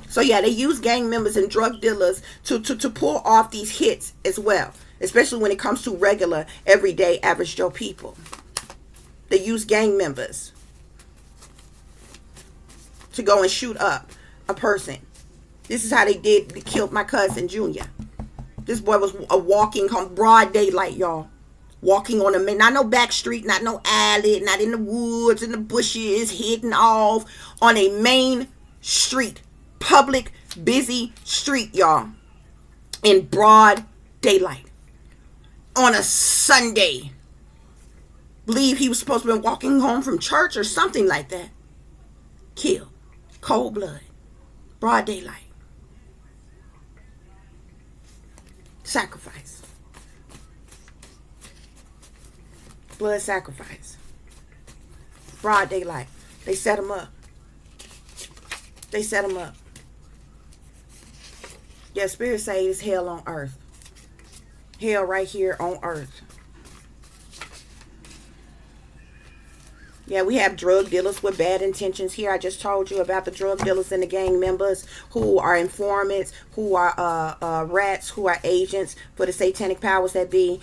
So yeah, they use gang members and drug dealers to pull off these hits as well. Especially when it comes to regular, everyday, average Joe people. They use gang members to go and shoot up a person. This is how they killed my cousin Junior. This boy was walking on broad daylight, y'all. Walking on a main, not no back street, not no alley, not in the woods, in the bushes, hidden off on a main street. Public, busy street, y'all. In broad daylight. On a Sunday. Believe he was supposed to be walking home from church or something like that. Killed. Cold blood. Broad daylight. Sacrifice. Blood sacrifice. Broad daylight. They set him up. They set him up. Yeah, Spirit say it's hell on earth. Hell right here on earth. Yeah, we have drug dealers with bad intentions here. I just told you about the drug dealers and the gang members who are informants, who are rats, who are agents for the satanic powers that be.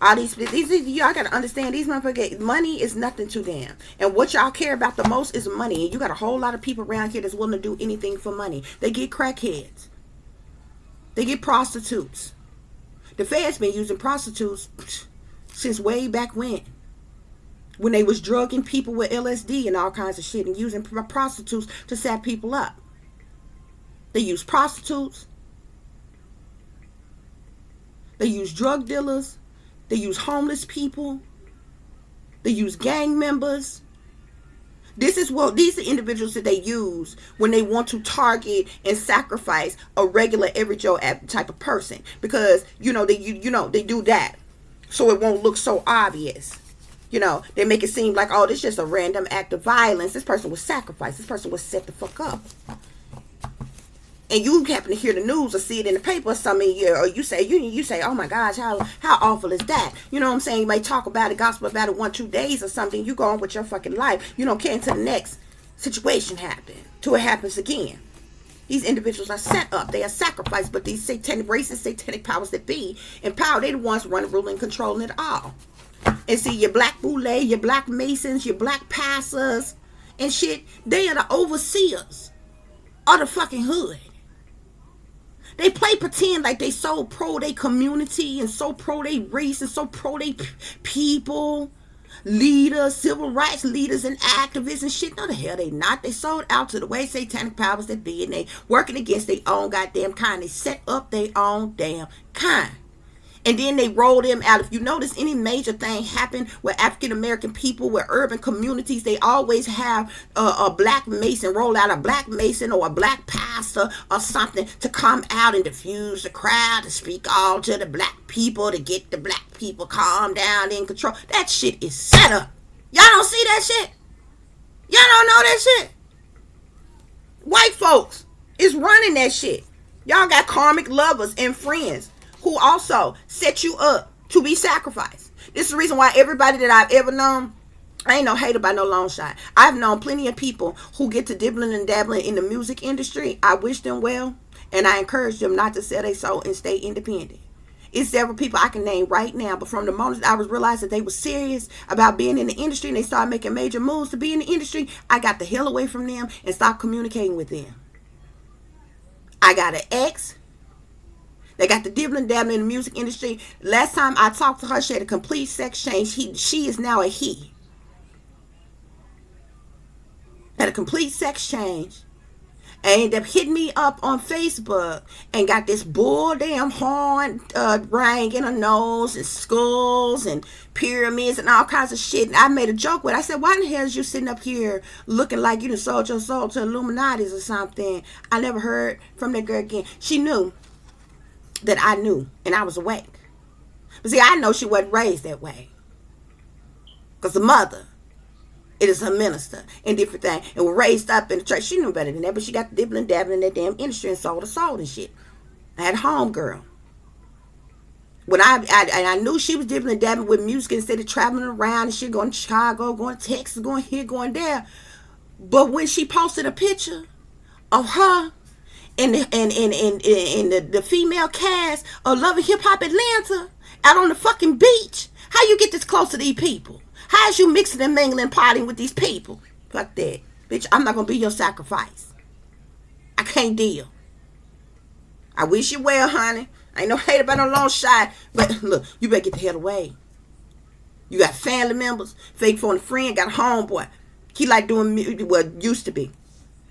All these y'all gotta understand, these motherfuckers, money is nothing to them. And what y'all care about the most is money. And you got a whole lot of people around here that's willing to do anything for money. They get crackheads. They get prostitutes. The Fed's been using prostitutes since way back when they was drugging people with LSD and all kinds of shit and using prostitutes to set people up. They use prostitutes. They use drug dealers. They use homeless people. They use gang members. These are individuals that they use when they want to target and sacrifice a regular, every Joe type of person, because they do that so it won't look so obvious. They make it seem like, oh, this is just a random act of violence. This person was sacrificed. This person was set the fuck up. And you happen to hear the news or see it in the paper or something, or you say, oh my gosh, how awful is that? You know what I'm saying? You may talk about it, gossip about it 1-2 days or something. You go on with your fucking life. You don't care until the next situation happens, till it happens again. These individuals are set up. They are sacrificed, but these satanic powers that be in power, they're the ones running, ruling, controlling it all. And see, your black boule, your black masons, your black pastors and shit, they are the overseers of the fucking hood. They play pretend like they so pro they community and so pro they race and so pro they people, leaders, civil rights leaders and activists and shit. No, the hell they not. They sold out to the way satanic powers that be, and they working against their own goddamn kind. They set up their own damn kind. And then they roll them out. If you notice any major thing happen with African American people, with urban communities, they always have a black mason, roll out a black mason or a black pastor or something to come out and diffuse the crowd, to speak all to the black people, to get the black people calm down, in control. That shit is set up. Y'all don't see that shit? Y'all don't know that shit? White folks is running that shit. Y'all got karmic lovers and friends who also set you up to be sacrificed. This is the reason why everybody that I've ever known, I ain't no hater by no long shot. I've known plenty of people who get to dibbling and dabbling in the music industry. I wish them well, and I encourage them not to sell their soul and stay independent. It's several people I can name right now, but from the moment I was realized that they were serious about being in the industry and they started making major moves to be in the industry, I got the hell away from them and stopped communicating with them. I got an ex. They got the dibbling dabbling in the music industry. Last time I talked to her, she had a complete sex change. She is now a he. Had a complete sex change. And ended up hitting me up on Facebook and got this bull damn horn ring in her nose and skulls and pyramids and all kinds of shit. And I made a joke with her. I said, why in the hell is you sitting up here looking like you done sold your soul to Illuminati's or something? I never heard from that girl again. She knew. that I knew and I was awake. But see, I know she wasn't raised that way. Because the mother, it is her minister and different things. And was raised up in the church. She knew better than that, but she got the dibbling dabbling in that damn industry and sold her soul and shit. I had a home girl. When I knew she was dibbling and dabbling with music instead of traveling around and shit, going to Chicago, going to Texas, going here, going there. But when she posted a picture of her and the female cast of Love and Hip Hop Atlanta out on the fucking beach, how you get this close to these people? How is you mixing and mingling, partying with these people? Fuck that. Bitch, I'm not going to be your sacrifice. I can't deal. I wish you well, honey. I ain't no hate about no long shot. But look, you better get the hell away. You got family members, fake phone a friend, got a homeboy. He like doing, well, used to be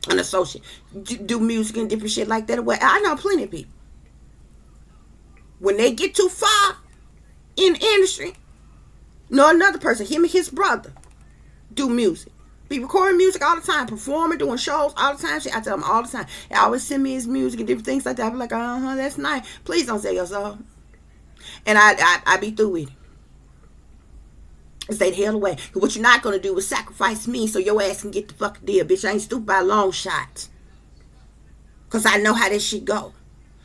an associate. Do music and different shit like that. Well, I know plenty of people. When they get too far in the industry, know another person, him and his brother, do music. Be recording music all the time, performing, doing shows all the time. I tell them all the time. They always send me his music and different things like that. I be like, that's nice. Please don't say yourself. And I be through with it. Stay the hell away. Because what you're not going to do is sacrifice me so your ass can get the fucking deal. Bitch, I ain't stupid by long shots. Because I know how this shit go.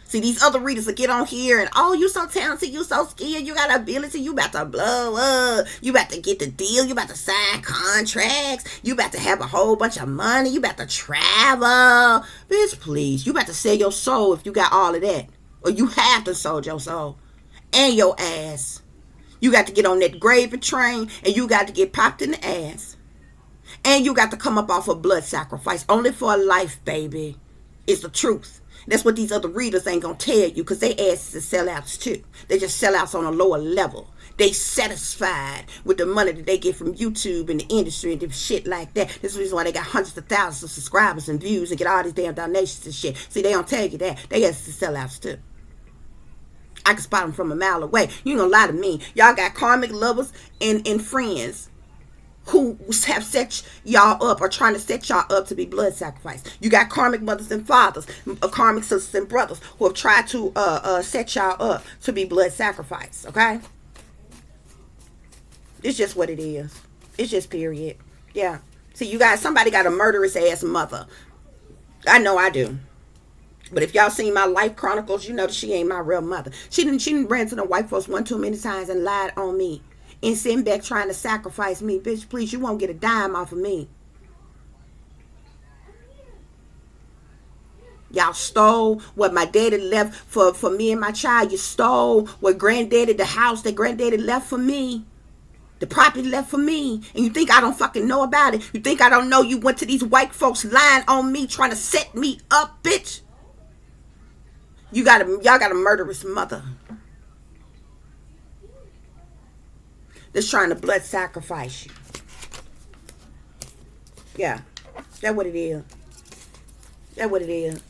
See, these other readers will get on here and, oh, you so talented, you so skilled, you got ability, you about to blow up, you about to get the deal, you about to sign contracts, you about to have a whole bunch of money, you about to travel. Bitch, please, you about to sell your soul if you got all of that. Or you have to sell your soul. And your ass. You got to get on that gravy train and you got to get popped in the ass. And you got to come up off a blood sacrifice. Only for a life, baby. It's the truth. That's what these other readers ain't gonna tell you, because they asses is sellouts too. They just sellouts on a lower level. They satisfied with the money that they get from YouTube and the industry and different shit like that. That's the reason why they got hundreds of thousands of subscribers and views and get all these damn donations and shit. See, they don't tell you that. They asses is sellouts too. I can spot them from a mile away. You ain't gonna lie to me. Y'all got karmic lovers and friends who have set y'all up or trying to set y'all up to be blood sacrifice. You got karmic mothers and fathers, karmic sisters and brothers who have tried to set y'all up to be blood sacrifice. Okay? It's just what it is. It's just period. Yeah. See, you guys, somebody got a murderous ass mother. I know I do. But if y'all seen my life chronicles, you know that she ain't my real mother. She didn't ran to the white folks one too many times and lied on me. And sitting back trying to sacrifice me. Bitch, please, you won't get a dime off of me. Y'all stole what my daddy left for me and my child. You stole what granddaddy, the house that granddaddy left for me. The property left for me. And you think I don't fucking know about it? You think I don't know you went to these white folks lying on me, trying to set me up, bitch? Y'all got a murderous mother that's trying to blood sacrifice you. Yeah. That's what it is. That's what it is.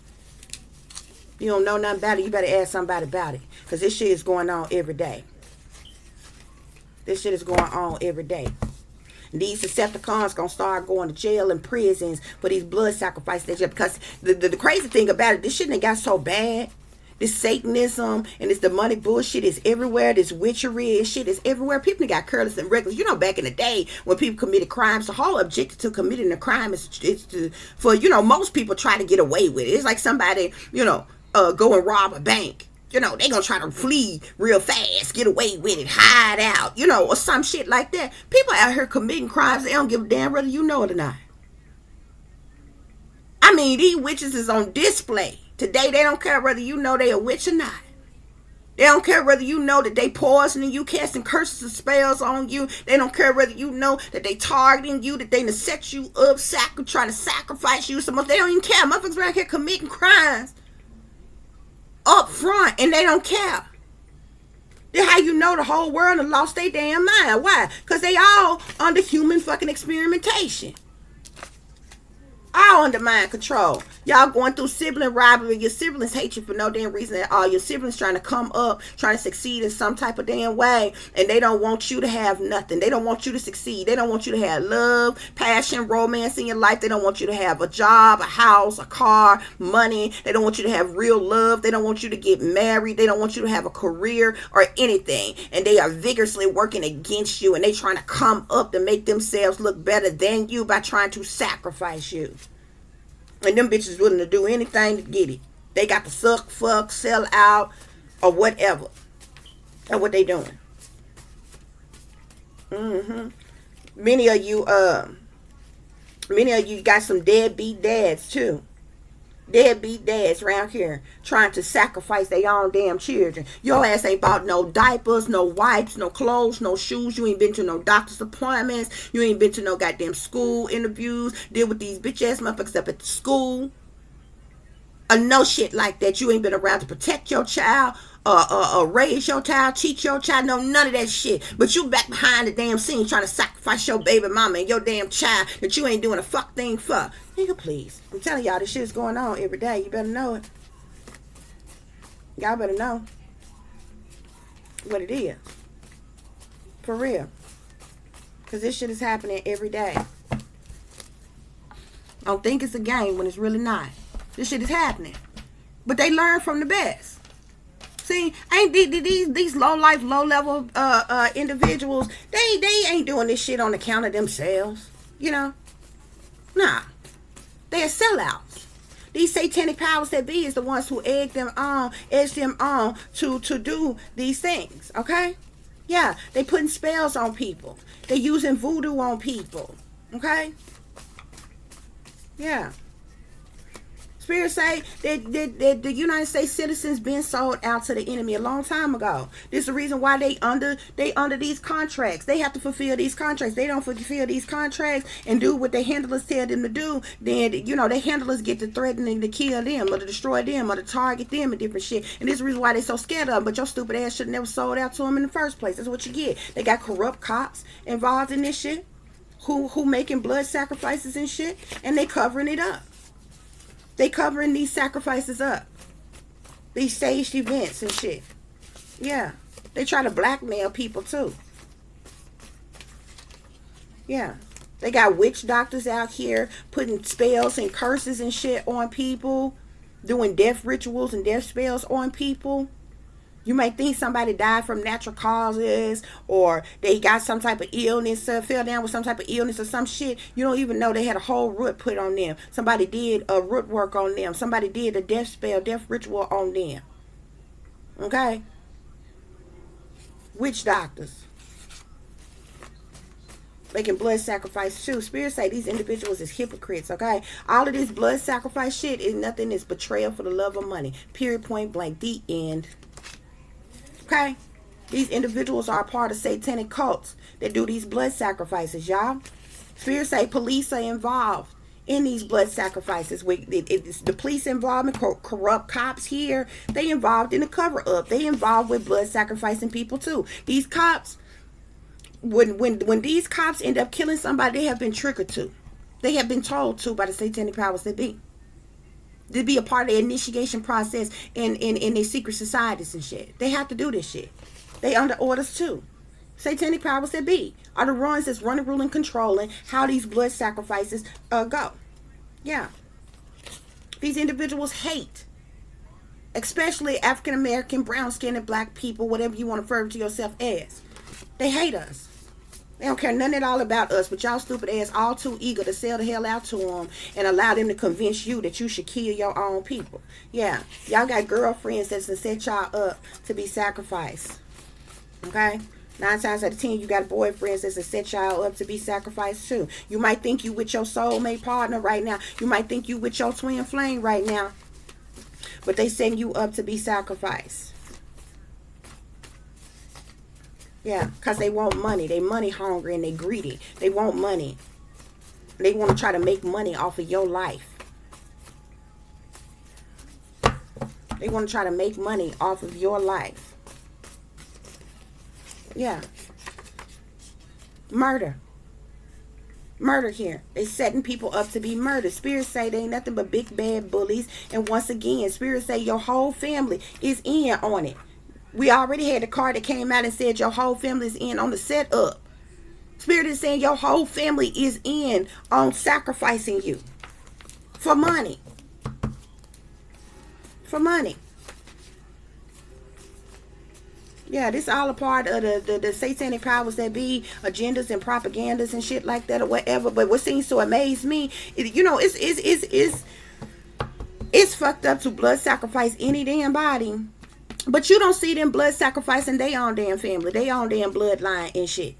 You don't know nothing about it, you better ask somebody about it. Because this shit is going on every day. This shit is going on every day. And these Decepticons gonna start going to jail and prisons for these blood sacrifices. Because the crazy thing about it, this shit ain't got so bad. This Satanism and this demonic bullshit is everywhere. This witchery and shit is everywhere. People got careless and reckless. You know, back in the day when people committed crimes, the whole objective to committing a crime is for, you know, most people try to get away with it. It's like somebody, you know, go and rob a bank. You know, they gonna try to flee real fast, get away with it, hide out, you know, or some shit like that. People out here committing crimes, they don't give a damn whether you know it or not. I mean, these witches is on display. Today, they don't care whether you know they a witch or not. They don't care whether you know that they poisoning you, casting curses and spells on you. They don't care whether you know that they targeting you, that they done set you up, trying to sacrifice you. Some of they don't even care. Motherfuckers around here committing crimes up front, and they don't care. That's how you know the whole world has lost their damn mind. Why? Because they all under human fucking experimentation. All under mind control. Y'all going through sibling rivalry. Your siblings hate you for no damn reason at all. Your siblings trying to come up, trying to succeed in some type of damn way, and they don't want you to have nothing. They don't want you to succeed. They don't want you to have love, passion, romance in your life. They don't want you to have a job, a house, a car, money. They don't want you to have real love. They don't want you to get married. They don't want you to have a career or anything. And they are vigorously working against you, and they trying to come up to make themselves look better than you by trying to sacrifice you. And them bitches willing to do anything to get it. They got to suck, fuck, sell out, or whatever. That's what they doing. Many of you got some deadbeat dads too. Deadbeat dads around here trying to sacrifice their own damn children. Your ass ain't bought no diapers, no wipes, no clothes, no shoes. You ain't been to no doctor's appointments. You ain't been to no goddamn school interviews. Deal with these bitch ass motherfuckers up at the school. Or no shit like that. You ain't been around to protect your child, raise your child, teach your child. No, none of that shit. But you back behind the damn scene trying to sacrifice your baby mama and your damn child that you ain't doing a fuck thing for. Nigga, please. I'm telling y'all, this shit is going on every day. You better know it. Y'all better know what it is. For real. Because this shit is happening every day. I don't think it's a game when it's really not. This shit is happening. But they learn from the best. See, ain't these low life, low level individuals, they ain't doing this shit on account of themselves. You know? Nah. They're sellouts. These satanic powers that be is the ones who edge them on to do these things. Okay? Yeah, they putting spells on people. They using voodoo on people. Okay? Yeah. Spirit say that the United States citizens been sold out to the enemy a long time ago. This is the reason why they under these contracts. They have to fulfill these contracts. They don't fulfill these contracts and do what their handlers tell them to do, then their handlers get to threatening to kill them or to destroy them or to target them and different shit. And this is the reason why they so scared of them. But your stupid ass should have never sold out to them in the first place. That's what you get. They got corrupt cops involved in this shit who making blood sacrifices and shit, and they covering it up. They covering these sacrifices up. These staged events and shit. Yeah. They try to blackmail people too. Yeah. They got witch doctors out here putting spells and curses and shit on people. Doing death rituals and death spells on people. You might think somebody died from natural causes, or they got some type of illness, fell down with some type of illness or some shit. You don't even know they had a whole root put on them. Somebody did a root work on them. Somebody did a death spell, death ritual on them. Okay? Witch doctors. Making blood sacrifice too. Spirit say these individuals is hypocrites, okay? All of this blood sacrifice shit is nothing. It's betrayal for the love of money. Period, point blank. The end. Okay? These individuals are a part of satanic cults that do these blood sacrifices, y'all. Spirit say police are involved in these blood sacrifices. It's the police involvement, corrupt cops here. They involved in the cover-up. They involved with blood sacrificing people too. These cops, when these cops end up killing somebody, they have been triggered to. They have been told to by the satanic powers that be. To be a part of the initiation process in their secret societies and shit. They have to do this shit. They under orders too. Satanic powers that be are the ones that's running, ruling, controlling how these blood sacrifices go. Yeah. These individuals hate, especially African American, brown skinned, and black people, whatever you want to refer to yourself as. They hate us. They don't care nothing at all about us, but y'all stupid ass all too eager to sell the hell out to them and allow them to convince you that you should kill your own people. Yeah, y'all got girlfriends that's to set y'all up to be sacrificed. Okay? 9 times out of 10, you got boyfriends that's to set y'all up to be sacrificed too. You might think you with your soulmate partner right now. You might think you with your twin flame right now. But they setting you up to be sacrificed. Yeah, because they want money. They money hungry and they greedy. They want money. They want to try to make money off of your life. They want to try to make money off of your life. Yeah. Murder. Murder here. They setting people up to be murdered. Spirits say they ain't nothing but big bad bullies. And once again, spirits say your whole family is in on it. We already had the card that came out and said your whole family is in on the setup. Spirit is saying your whole family is in on sacrificing you for money. For money. Yeah, this all a part of the satanic powers that be, agendas and propagandas and shit like that or whatever. But what seems to amaze me, it's fucked up to blood sacrifice any damn body. But you don't see them blood sacrificing their own damn family, their own damn bloodline and shit.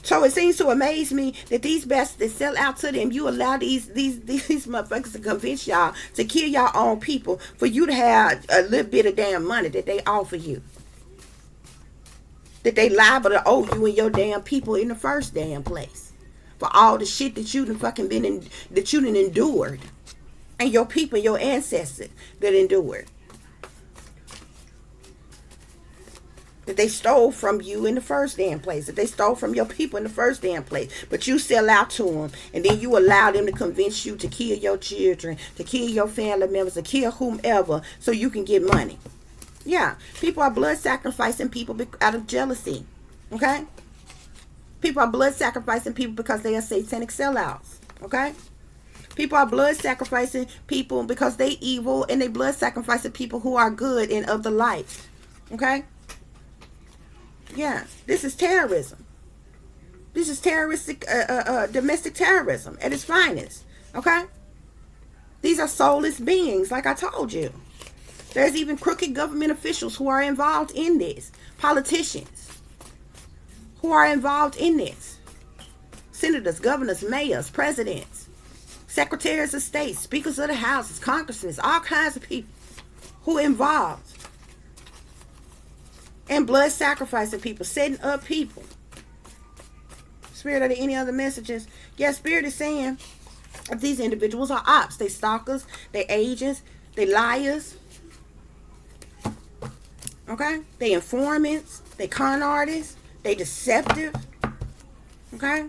So it seems to amaze me that these bastards that sell out to them, you allow these motherfuckers to convince y'all to kill y'all own people for you to have a little bit of damn money that they offer you. That they liable to owe you and your damn people in the first damn place. For all the shit that you done fucking that you done endured. And your people, your ancestors that endured. That they stole from you in the first damn place. That they stole from your people in the first damn place. But you sell out to them. And then you allow them to convince you to kill your children. To kill your family members. To kill whomever. So you can get money. Yeah. People are blood sacrificing people out of jealousy. Okay? People are blood sacrificing people because they are satanic sellouts. Okay? People are blood sacrificing people because they evil. And they blood sacrificing people who are good and of the light. Okay? Yeah, this is terrorism. This is terroristic, domestic terrorism at its finest. Okay? These are soulless beings, like I told you. There's even crooked government officials who are involved in this. Politicians who are involved in this. Senators, governors, mayors, presidents, secretaries of state, speakers of the houses, congressmen, all kinds of people who are involved. And blood sacrificing people, setting up people. Spirit, are there any other messages? Yeah, Spirit is saying these individuals are ops. They stalkers, they agents, they liars. Okay? They informants, they con artists, they deceptive. Okay?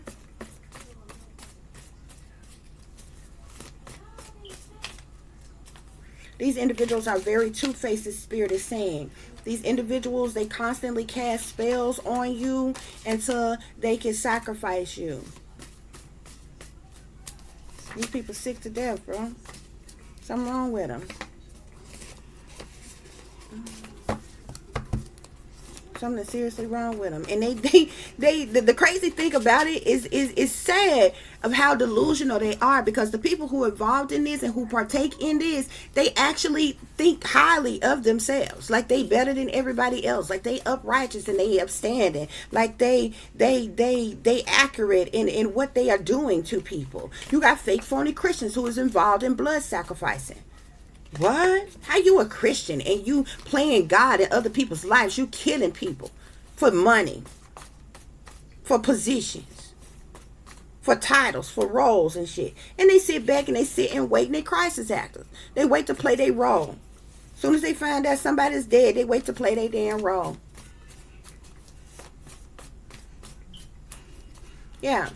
These individuals are very two-faced, Spirit is saying. These individuals, they constantly cast spells on you until they can sacrifice you. These people sick to death, bro. Something wrong with them. Something seriously wrong with them. And the crazy thing about it is sad of how delusional they are, because the people who are involved in this and who partake in this, they actually think highly of themselves, like they better than everybody else, like they uprighteous and they upstanding, like they accurate in what they are doing to people. You got fake phony Christians who is involved in blood sacrificing. What? How you a Christian and you playing God in other people's lives? You killing people for money, for positions, for titles, for roles and shit. And they sit back and they sit and wait, and they crisis actors. They wait to play their role. As soon as they find out somebody's dead, they wait to play their damn role. Yeah.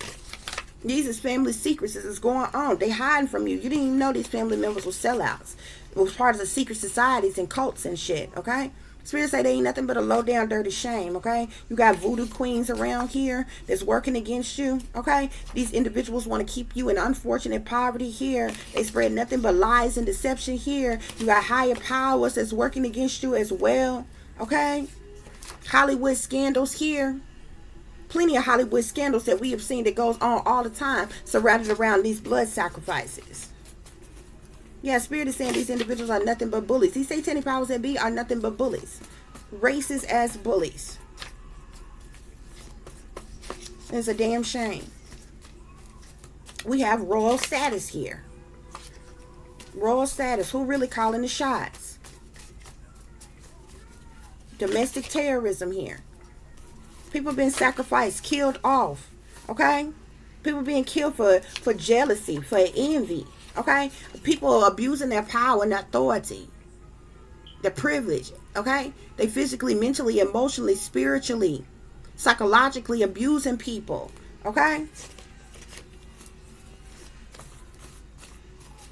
These is family secrets that's going on. They hiding from you. You didn't even know these family members were sellouts. It was part of the secret societies and cults and shit, okay? Spirits say they ain't nothing but a low down dirty shame, okay? You got voodoo queens around here that's working against you, okay? These individuals want to keep you in unfortunate poverty here. They spread nothing but lies and deception here. You got higher powers that's working against you as well, okay? Hollywood scandals here. Plenty of Hollywood scandals that we have seen that goes on all the time surrounded around these blood sacrifices. Yeah, Spirit is saying these individuals are nothing but bullies. These satanic powers that be are nothing but bullies. Racist ass bullies. It's a damn shame. We have royal status here. Royal status. Who really calling the shots? Domestic terrorism here. People being sacrificed, killed off. Okay? People being killed for jealousy, for envy. Okay? People abusing their power and authority. Their privilege. Okay? They physically, mentally, emotionally, spiritually, psychologically abusing people. Okay?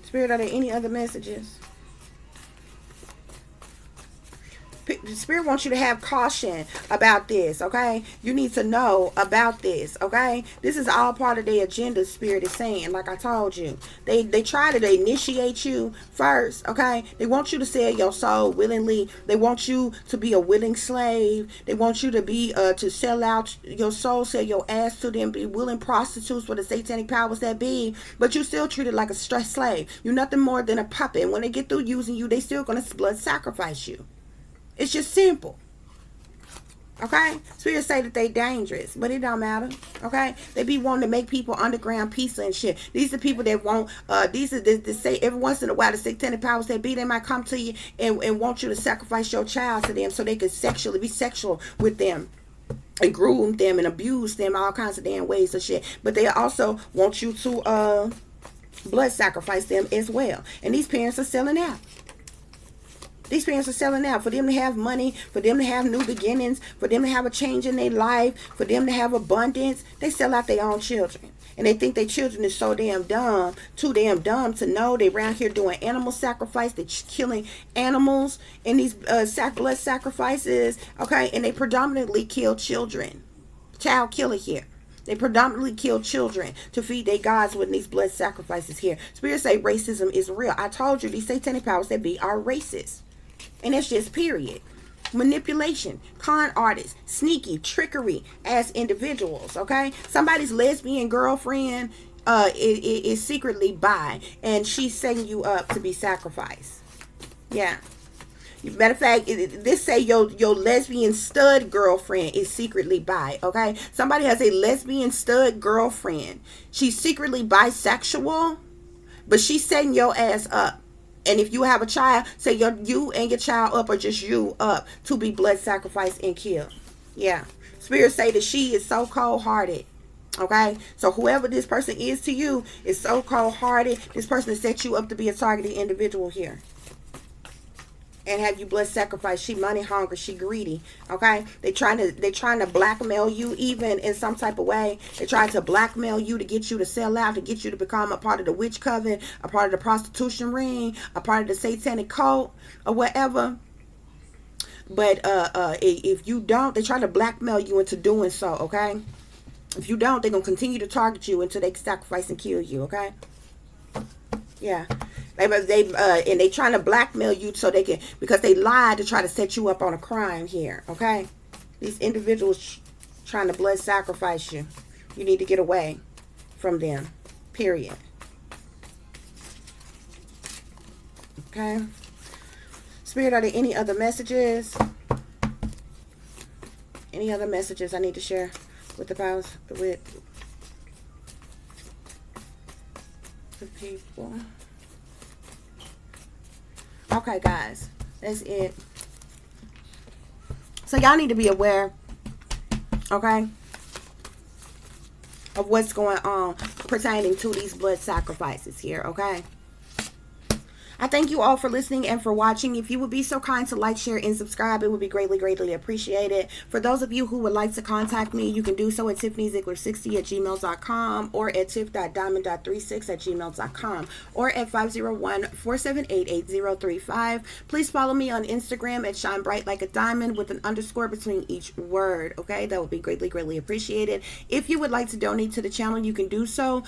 Spirit, are there any other messages? Spirit wants you to have caution about this, okay? You need to know about this, okay? This is all part of their agenda, Spirit is saying, like I told you. They try to initiate you first, okay? They want you to sell your soul willingly. They want you to be a willing slave. They want you to be, to sell out your soul, sell your ass to them, be willing prostitutes for the satanic powers that be, but you still treated like a stressed slave. You're nothing more than a puppet. And when they get through using you, they still gonna blood sacrifice you. It's just simple. Okay? Spirit say that they dangerous, but it don't matter. Okay? They be wanting to make people underground pizza and shit. These are people that want, these are the say every once in a while the satanic powers that be, they might come to you and want you to sacrifice your child to them so they could be sexual with them. And groom them and abuse them all kinds of damn ways of shit. But they also want you to blood sacrifice them as well. And these parents are selling out. These parents are selling out for them to have money, for them to have new beginnings, for them to have a change in their life, for them to have abundance. They sell out their own children. And they think their children is so damn dumb, too damn dumb to know they around here doing animal sacrifice. They're killing animals in these blood sacrifices. Okay, and they predominantly kill children. Child killer here. They predominantly kill children to feed their gods with these blood sacrifices here. Spirits say racism is real. I told you these satanic powers that be are racist. And it's just period. Manipulation, con artists, sneaky, trickery as individuals, okay? Somebody's lesbian girlfriend is secretly bi, and she's setting you up to be sacrificed. Yeah. Matter of fact, this say your lesbian stud girlfriend is secretly bi, okay? Somebody has a lesbian stud girlfriend. She's secretly bisexual, but she's setting your ass up. And if you have a child, say you and your child up, or just you up, to be blood sacrificed and killed. Yeah. Spirits say that she is so cold-hearted. Okay? So whoever this person is to you is so cold-hearted. This person has set you up to be a targeted individual here. And have you blood sacrifice. She money hungry. She greedy. Okay? They trying to blackmail you even in some type of way. They trying to blackmail you to get you to sell out, to get you to become a part of the witch coven, a part of the prostitution ring, a part of the satanic cult, or whatever. But if you don't, they try to blackmail you into doing so. Okay? If you don't, they're gonna continue to target you until they sacrifice and kill you. Okay? Yeah. And they trying to blackmail you so they can, because they lied to try to set you up on a crime here, okay? These individuals trying to blood sacrifice you. You need to get away from them, period. Okay? Spirit, are there any other messages? Any other messages I need to share with the powers, with the people? Okay, guys, that's it. So y'all need to be aware, okay, of what's going on pertaining to these blood sacrifices here, okay? I thank you all for listening and for watching. If you would be so kind to like, share, and subscribe, it would be greatly, greatly appreciated. For those of you who would like to contact me, you can do so at tiffanyziegler60@gmail.com or at tiff.diamond.36@gmail.com or at 501-478-8035. Please follow me on Instagram at Shine Bright Like a Diamond with an underscore between each word, okay? That would be greatly, greatly appreciated. If you would like to donate to the channel, you can do so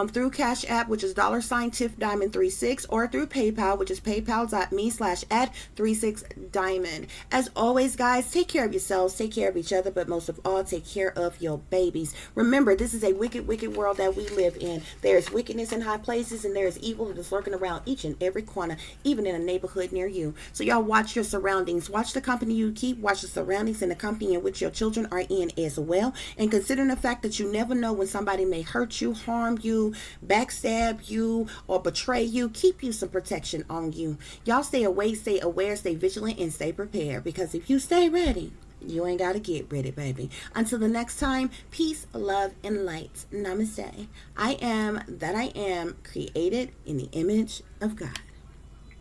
through Cash App, which is $TiffDiamond36, or through PayPal, which is paypal.me/@36diamond. As always, guys, take care of yourselves, take care of each other, but most of all, take care of your babies. Remember, this is a wicked, wicked world that we live in. There is wickedness in high places, and there is evil that is lurking around each and every corner, even in a neighborhood near you. So y'all watch your surroundings. Watch the company you keep. Watch the surroundings and the company in which your children are in as well. And considering the fact that you never know when somebody may hurt you, harm you, backstab you, or betray you, keep you some protection on you. Y'all stay away, stay aware, stay vigilant, and stay prepared, because if you stay ready, you ain't got to get ready, baby. Until the next time, peace, love, and light. Namaste. I am that I am, created in the image of God.